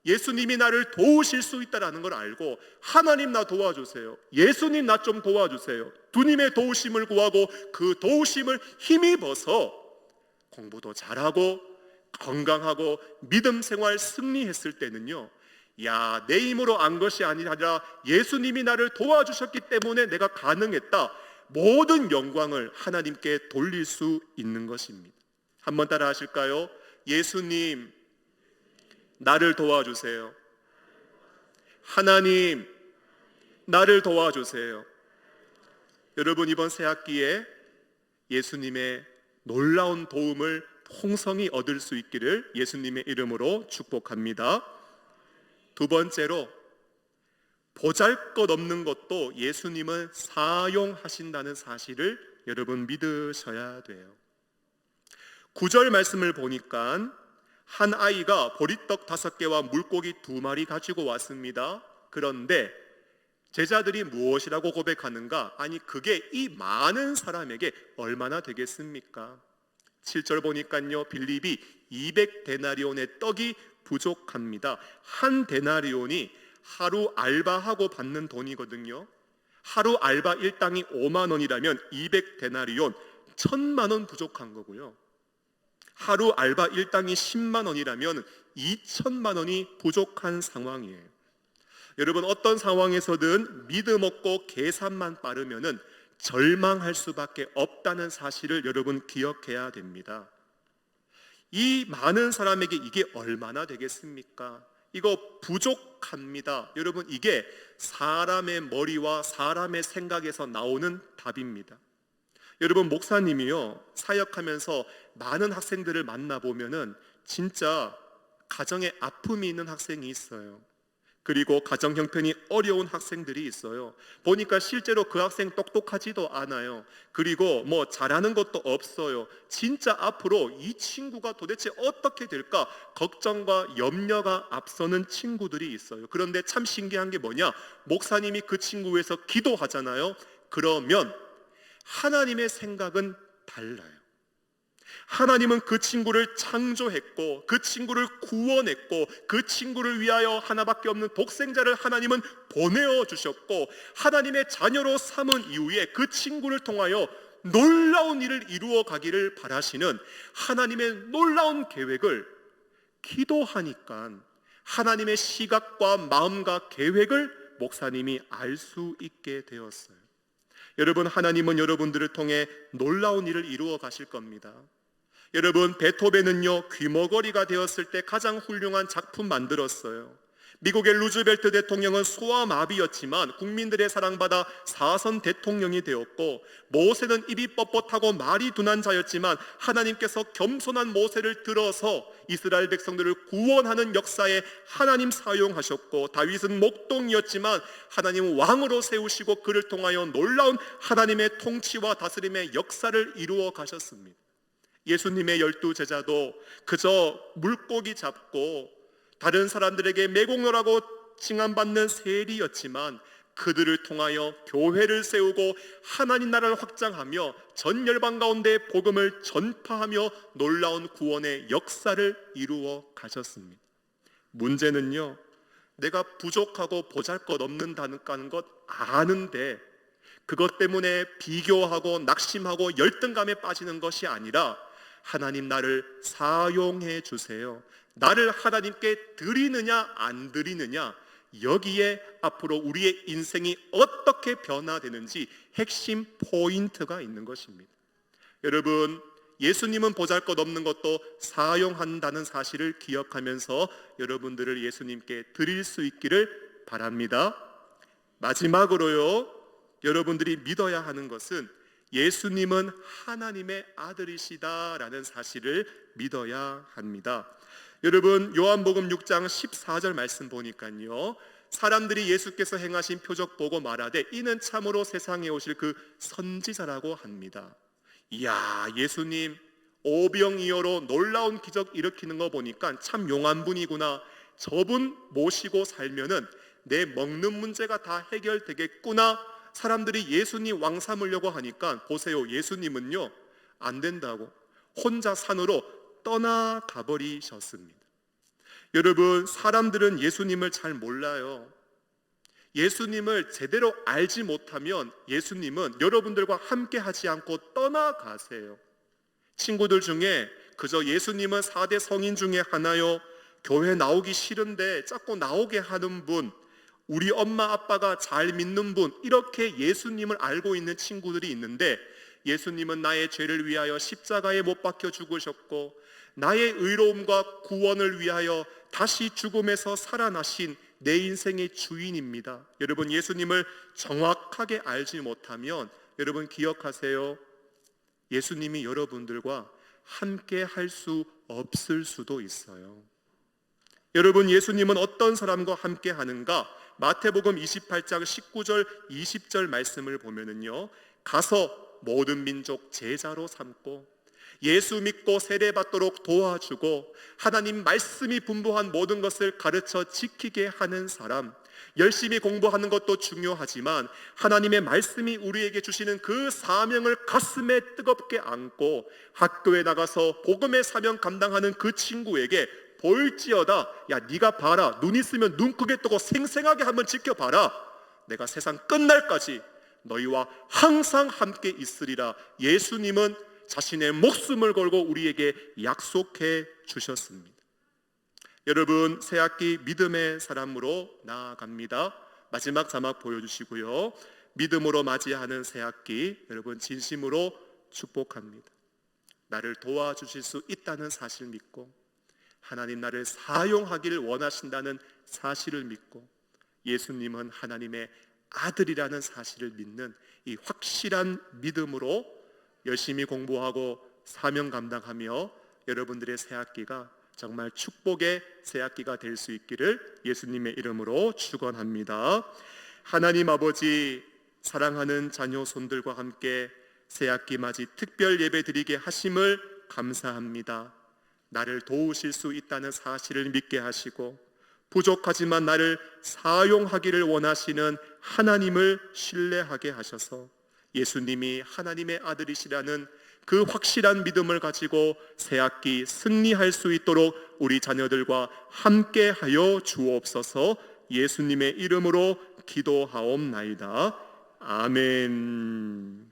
A: 예수님이 나를 도우실 수 있다는 걸 알고 하나님 나 도와주세요, 예수님 나 좀 도와주세요, 주님의 도우심을 구하고 그 도우심을 힘입어서 공부도 잘하고 건강하고 믿음 생활 승리했을 때는요, 야, 내 힘으로 안 것이 아니라 예수님이 나를 도와주셨기 때문에 내가 가능했다, 모든 영광을 하나님께 돌릴 수 있는 것입니다. 한번 따라 하실까요? 예수님 나를 도와주세요. 하나님 나를 도와주세요. 여러분, 이번 새학기에 예수님의 놀라운 도움을 풍성히 얻을 수 있기를 예수님의 이름으로 축복합니다. 두 번째로, 보잘것없는 것도 예수님은 사용하신다는 사실을 여러분 믿으셔야 돼요. 9절 말씀을 보니까 한 아이가 보리떡 5개와 물고기 2마리 가지고 왔습니다. 그런데 제자들이 무엇이라고 고백하는가? 아니, 그게 이 많은 사람에게 얼마나 되겠습니까? 7절 보니까요, 빌립이 200데나리온의 떡이 부족합니다. 한 데나리온이 하루 알바하고 받는 돈이거든요. 하루 알바 일당이 5만 원이라면 200데나리온 1000만 원 부족한 거고요. 하루 알바 일당이 10만 원이라면 2천만 원이 부족한 상황이에요. 여러분, 어떤 상황에서든 믿음 없고 계산만 빠르면은 절망할 수밖에 없다는 사실을 여러분 기억해야 됩니다. 이 많은 사람에게 이게 얼마나 되겠습니까? 이거 부족합니다. 여러분, 이게 사람의 머리와 사람의 생각에서 나오는 답입니다. 여러분, 목사님이요, 사역하면서 많은 학생들을 만나보면은 진짜 가정에 아픔이 있는 학생이 있어요. 그리고 가정 형편이 어려운 학생들이 있어요. 보니까 실제로 그 학생 똑똑하지도 않아요. 그리고 뭐 잘하는 것도 없어요. 진짜 앞으로 이 친구가 도대체 어떻게 될까 걱정과 염려가 앞서는 친구들이 있어요. 그런데 참 신기한 게 뭐냐, 목사님이 그 친구 위해서 기도하잖아요. 그러면 하나님의 생각은 달라요. 하나님은 그 친구를 창조했고 그 친구를 구원했고 그 친구를 위하여 하나밖에 없는 독생자를 하나님은 보내어 주셨고 하나님의 자녀로 삼은 이후에 그 친구를 통하여 놀라운 일을 이루어 가기를 바라시는 하나님의 놀라운 계획을 기도하니까 하나님의 시각과 마음과 계획을 목사님이 알 수 있게 되었어요. 여러분, 하나님은 여러분들을 통해 놀라운 일을 이루어 가실 겁니다. 여러분, 베토벤은요, 귀머거리가 되었을 때 가장 훌륭한 작품 만들었어요. 미국의 루즈벨트 대통령은 소아마비였지만 국민들의 사랑받아 4선 대통령이 되었고, 모세는 입이 뻣뻣하고 말이 둔한 자였지만 하나님께서 겸손한 모세를 들어서 이스라엘 백성들을 구원하는 역사에 하나님 사용하셨고, 다윗은 목동이었지만 하나님 왕으로 세우시고 그를 통하여 놀라운 하나님의 통치와 다스림의 역사를 이루어 가셨습니다. 예수님의 12제자도 그저 물고기 잡고 다른 사람들에게 매국노라고 칭함받는 세리였지만 그들을 통하여 교회를 세우고 하나님 나라를 확장하며 전 열방 가운데 복음을 전파하며 놀라운 구원의 역사를 이루어 가셨습니다. 문제는요, 내가 부족하고 보잘것없는다는 것 아는데 그것 때문에 비교하고 낙심하고 열등감에 빠지는 것이 아니라 하나님 나를 사용해 주세요, 나를 하나님께 드리느냐 안 드리느냐, 여기에 앞으로 우리의 인생이 어떻게 변화되는지 핵심 포인트가 있는 것입니다. 여러분, 예수님은 보잘것없는 것도 사용한다는 사실을 기억하면서 여러분들을 예수님께 드릴 수 있기를 바랍니다. 마지막으로요, 여러분들이 믿어야 하는 것은 예수님은 하나님의 아들이시다라는 사실을 믿어야 합니다. 여러분, 요한복음 6장 14절 말씀 보니까요, 사람들이 예수께서 행하신 표적 보고 말하되 이는 참으로 세상에 오실 그 선지자라고 합니다. 이야, 예수님 오병이어로 놀라운 기적 일으키는 거 보니까 참 용한 분이구나. 저분 모시고 살면은 내 먹는 문제가 다 해결되겠구나. 사람들이 예수님 왕 삼으려고 하니까 보세요, 예수님은요 안 된다고 혼자 산으로 떠나가 버리셨습니다. 여러분, 사람들은 예수님을 잘 몰라요. 예수님을 제대로 알지 못하면 예수님은 여러분들과 함께 하지 않고 떠나가세요. 친구들 중에 그저 예수님은 4대 성인 중에 하나요, 교회 나오기 싫은데 자꾸 나오게 하는 분, 우리 엄마 아빠가 잘 믿는 분, 이렇게 예수님을 알고 있는 친구들이 있는데, 예수님은 나의 죄를 위하여 십자가에 못 박혀 죽으셨고 나의 의로움과 구원을 위하여 다시 죽음에서 살아나신 내 인생의 주인입니다. 여러분, 예수님을 정확하게 알지 못하면 여러분 기억하세요, 예수님이 여러분들과 함께 할 수 없을 수도 있어요. 여러분, 예수님은 어떤 사람과 함께 하는가? 마태복음 28장 19절 20절 말씀을 보면은요, 가서 모든 민족 제자로 삼고 예수 믿고 세례받도록 도와주고 하나님 말씀이 분부한 모든 것을 가르쳐 지키게 하는 사람, 열심히 공부하는 것도 중요하지만 하나님의 말씀이 우리에게 주시는 그 사명을 가슴에 뜨겁게 안고 학교에 나가서 복음의 사명 감당하는 그 친구에게 볼지어다, 야 네가 봐라, 눈 있으면 눈 크게 뜨고 생생하게 한번 지켜봐라, 내가 세상 끝날까지 너희와 항상 함께 있으리라. 예수님은 자신의 목숨을 걸고 우리에게 약속해 주셨습니다. 여러분, 새학기 믿음의 사람으로 나아갑니다. 마지막 자막 보여주시고요. 믿음으로 맞이하는 새학기, 여러분 진심으로 축복합니다. 나를 도와주실 수 있다는 사실 믿고 하나님 나를 사용하기를 원하신다는 사실을 믿고 예수님은 하나님의 아들이라는 사실을 믿는 이 확실한 믿음으로 열심히 공부하고 사명 감당하며 여러분들의 새학기가 정말 축복의 새학기가 될 수 있기를 예수님의 이름으로 축원합니다. 하나님 아버지, 사랑하는 자녀 손들과 함께 새학기 맞이 특별 예배 드리게 하심을 감사합니다. 나를 도우실 수 있다는 사실을 믿게 하시고 부족하지만 나를 사용하기를 원하시는 하나님을 신뢰하게 하셔서 예수님이 하나님의 아들이시라는 그 확실한 믿음을 가지고 새학기 승리할 수 있도록 우리 자녀들과 함께 하여 주옵소서. 예수님의 이름으로 기도하옵나이다. 아멘.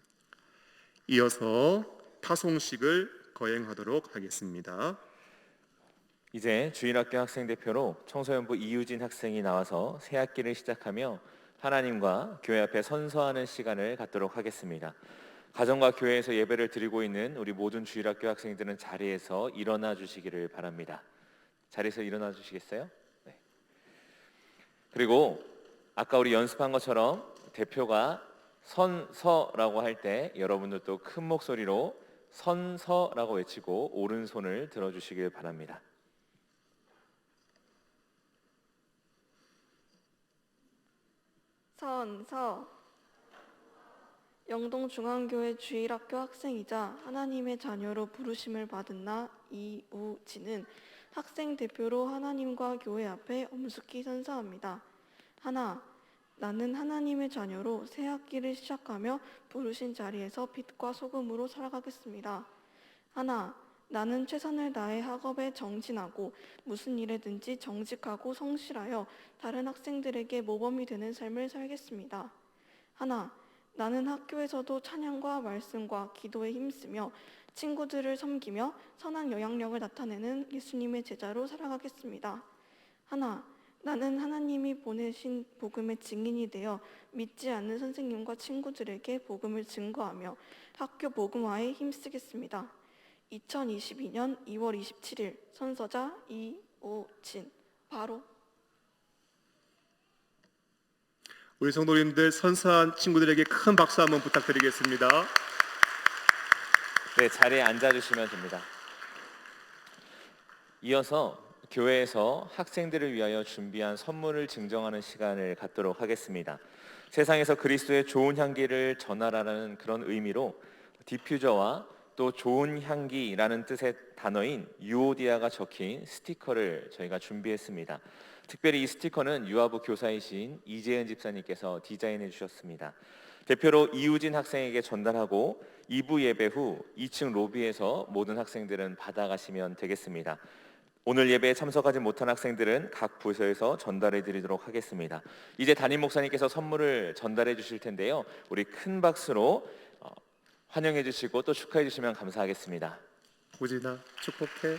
A: 이어서 파송식을 거행하도록 하겠습니다.
E: 이제 주일학교 학생 대표로 청소년부 이유진 학생이 나와서 새 학기를 시작하며 하나님과 교회 앞에 선서하는 시간을 갖도록 하겠습니다. 가정과 교회에서 예배를 드리고 있는 우리 모든 주일학교 학생들은 자리에서 일어나 주시기를 바랍니다. 자리에서 일어나 주시겠어요? 네. 그리고 아까 우리 연습한 것처럼 대표가 선서라고 할 때 여러분들도 큰 목소리로 선서라고 외치고 오른손을 들어주시길 바랍니다.
F: 선서. 영동중앙교회 주일학교 학생이자 하나님의 자녀로 부르심을 받은 나 이우진은 학생 대표로 하나님과 교회 앞에 엄숙히 선서합니다. 하나, 나는 하나님의 자녀로 새 학기를 시작하며 부르신 자리에서 빛과 소금으로 살아가겠습니다. 하나, 나는 최선을 다해 학업에 정진하고 무슨 일에든지 정직하고 성실하여 다른 학생들에게 모범이 되는 삶을 살겠습니다. 하나, 나는 학교에서도 찬양과 말씀과 기도에 힘쓰며 친구들을 섬기며 선한 영향력을 나타내는 예수님의 제자로 살아가겠습니다. 하나, 나는 하나님이 보내신 복음의 증인이 되어 믿지 않는 선생님과 친구들에게 복음을 증거하며 학교 복음화에 힘쓰겠습니다. 2022년 2월 27일 선서자 이우진. 바로.
A: 우리 성도님들 선서한 친구들에게 큰 박수 한번 부탁드리겠습니다.
E: 네, 자리에 앉아주시면 됩니다. 이어서 교회에서 학생들을 위하여 준비한 선물을 증정하는 시간을 갖도록 하겠습니다. 세상에서 그리스도의 좋은 향기를 전하라는 그런 의미로 디퓨저와 또 좋은 향기라는 뜻의 단어인 유오디아가 적힌 스티커를 저희가 준비했습니다. 특별히 이 스티커는 유아부 교사이신 이재은 집사님께서 디자인해 주셨습니다. 대표로 이우진 학생에게 전달하고 2부 예배 후 2층 로비에서 모든 학생들은 받아가시면 되겠습니다. 오늘 예배에 참석하지 못한 학생들은 각 부서에서 전달해 드리도록 하겠습니다. 이제 담임 목사님께서 선물을 전달해 주실 텐데요. 우리 큰 박수로 환영해 주시고 또 축하해 주시면 감사하겠습니다.
A: 우진아, 축복해.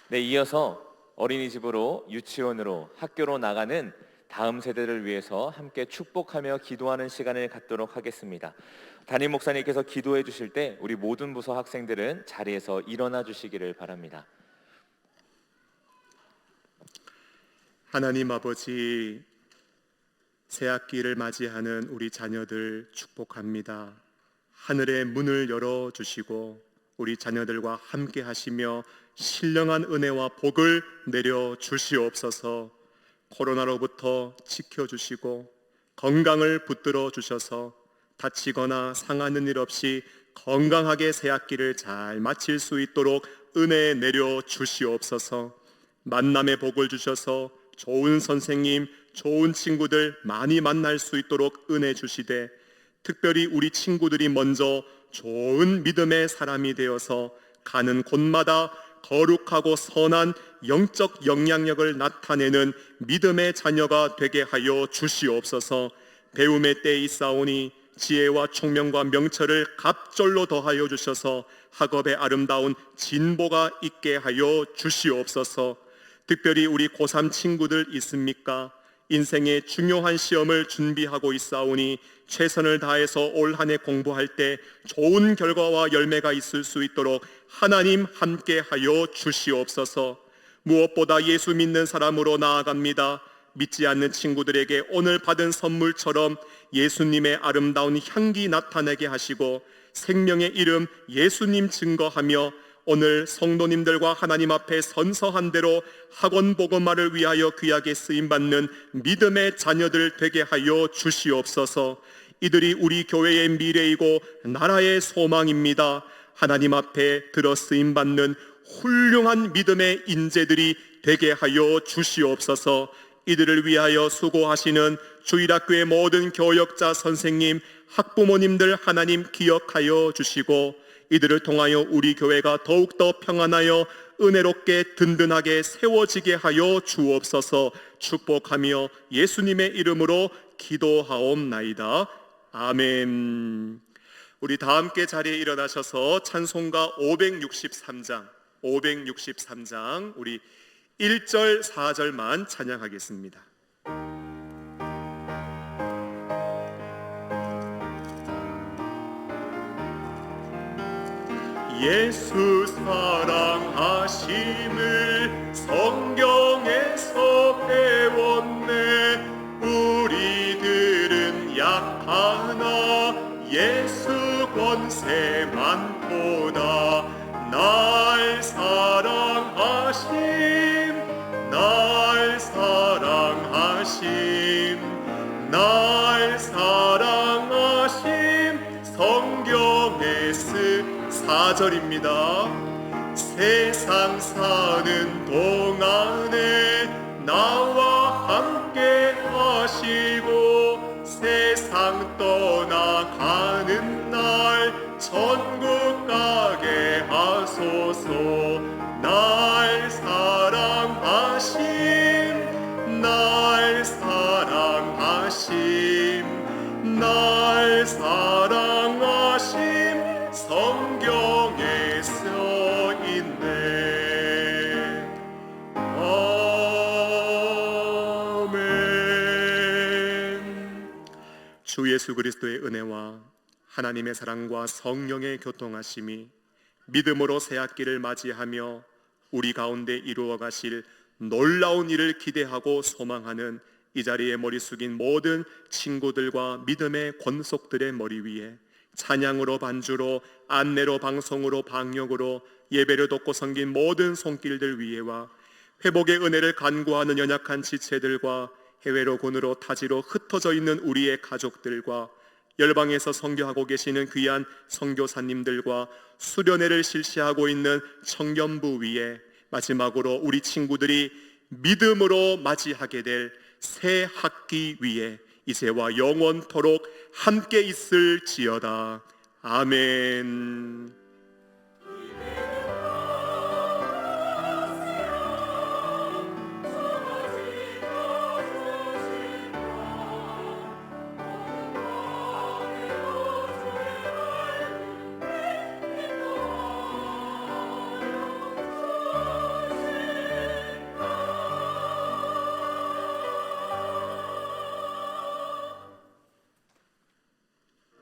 E: 네, 이어서 어린이집으로 유치원으로 학교로 나가는 다음 세대를 위해서 함께 축복하며 기도하는 시간을 갖도록 하겠습니다. 담임 목사님께서 기도해 주실 때 우리 모든 부서 학생들은 자리에서 일어나 주시기를 바랍니다.
A: 하나님 아버지, 새학기를 맞이하는 우리 자녀들 축복합니다. 하늘의 문을 열어주시고 우리 자녀들과 함께 하시며 신령한 은혜와 복을 내려 주시옵소서. 코로나로부터 지켜주시고 건강을 붙들어 주셔서 다치거나 상하는 일 없이 건강하게 새학기를 잘 마칠 수 있도록 은혜 내려 주시옵소서. 만남의 복을 주셔서 좋은 선생님, 좋은 친구들 많이 만날 수 있도록 은혜 주시되, 특별히 우리 친구들이 먼저 좋은 믿음의 사람이 되어서 가는 곳마다 거룩하고 선한 영적 영향력을 나타내는 믿음의 자녀가 되게 하여 주시옵소서. 배움의 때에 있사오니 지혜와 총명과 명철을 갑절로 더하여 주셔서 학업의 아름다운 진보가 있게 하여 주시옵소서. 특별히 우리 고3 친구들 있습니까? 인생의 중요한 시험을 준비하고 있사오니 최선을 다해서 올 한 해 공부할 때 좋은 결과와 열매가 있을 수 있도록 하나님 함께 하여 주시옵소서. 무엇보다 예수 믿는 사람으로 나아갑니다. 믿지 않는 친구들에게 오늘 받은 선물처럼 예수님의 아름다운 향기 나타내게 하시고 생명의 이름 예수님 증거하며 오늘 성도님들과 하나님 앞에 선서한 대로 학원 복음화를 위하여 귀하게 쓰임받는 믿음의 자녀들 되게 하여 주시옵소서. 이들이 우리 교회의 미래이고 나라의 소망입니다. 하나님 앞에 들어 쓰임받는 훌륭한 믿음의 인재들이 되게 하여 주시옵소서. 이들을 위하여 수고하시는 주일학교의 모든 교역자 선생님, 학부모님들 하나님 기억하여 주시고 이들을 통하여 우리 교회가 더욱더 평안하여 은혜롭게 든든하게 세워지게 하여 주옵소서. 축복하며 예수님의 이름으로 기도하옵나이다. 아멘. 우리 다 함께 자리에 일어나셔서 찬송가 563장 우리 1절 4절만 찬양하겠습니다. 예수 사랑하심을 성경에서 배웠네. 우리들은 약하나 예수 권세 많도다. 날 사랑하심 성경에 쓴 4절입니다. 세상 사는 동안에 나와 함께 하시고 세상 떠나가는 날 천국 가게 하소서. 날 사랑하심 날 사랑하심 성경에 써 있네. 주 예수 그리스도의 은혜와 하나님의 사랑과 성령의 교통하심이 믿음으로 새 학기를 맞이하며 우리 가운데 이루어 가실 놀라운 일을 기대하고 소망하는 이 자리에 머리 숙인 모든 친구들과 믿음의 권속들의 머리 위에 찬양으로 반주로 안내로 방송으로 방역으로 예배를 돕고 섬긴 모든 손길들 위에와 회복의 은혜를 간구하는 연약한 지체들과 해외로 군으로 타지로 흩어져 있는 우리의 가족들과 열방에서 선교하고 계시는 귀한 선교사님들과 수련회를 실시하고 있는 청년부 위에 마지막으로 우리 친구들이 믿음으로 맞이하게 될 새 학기 위에 이제와 영원토록 함께 있을지어다. 아멘.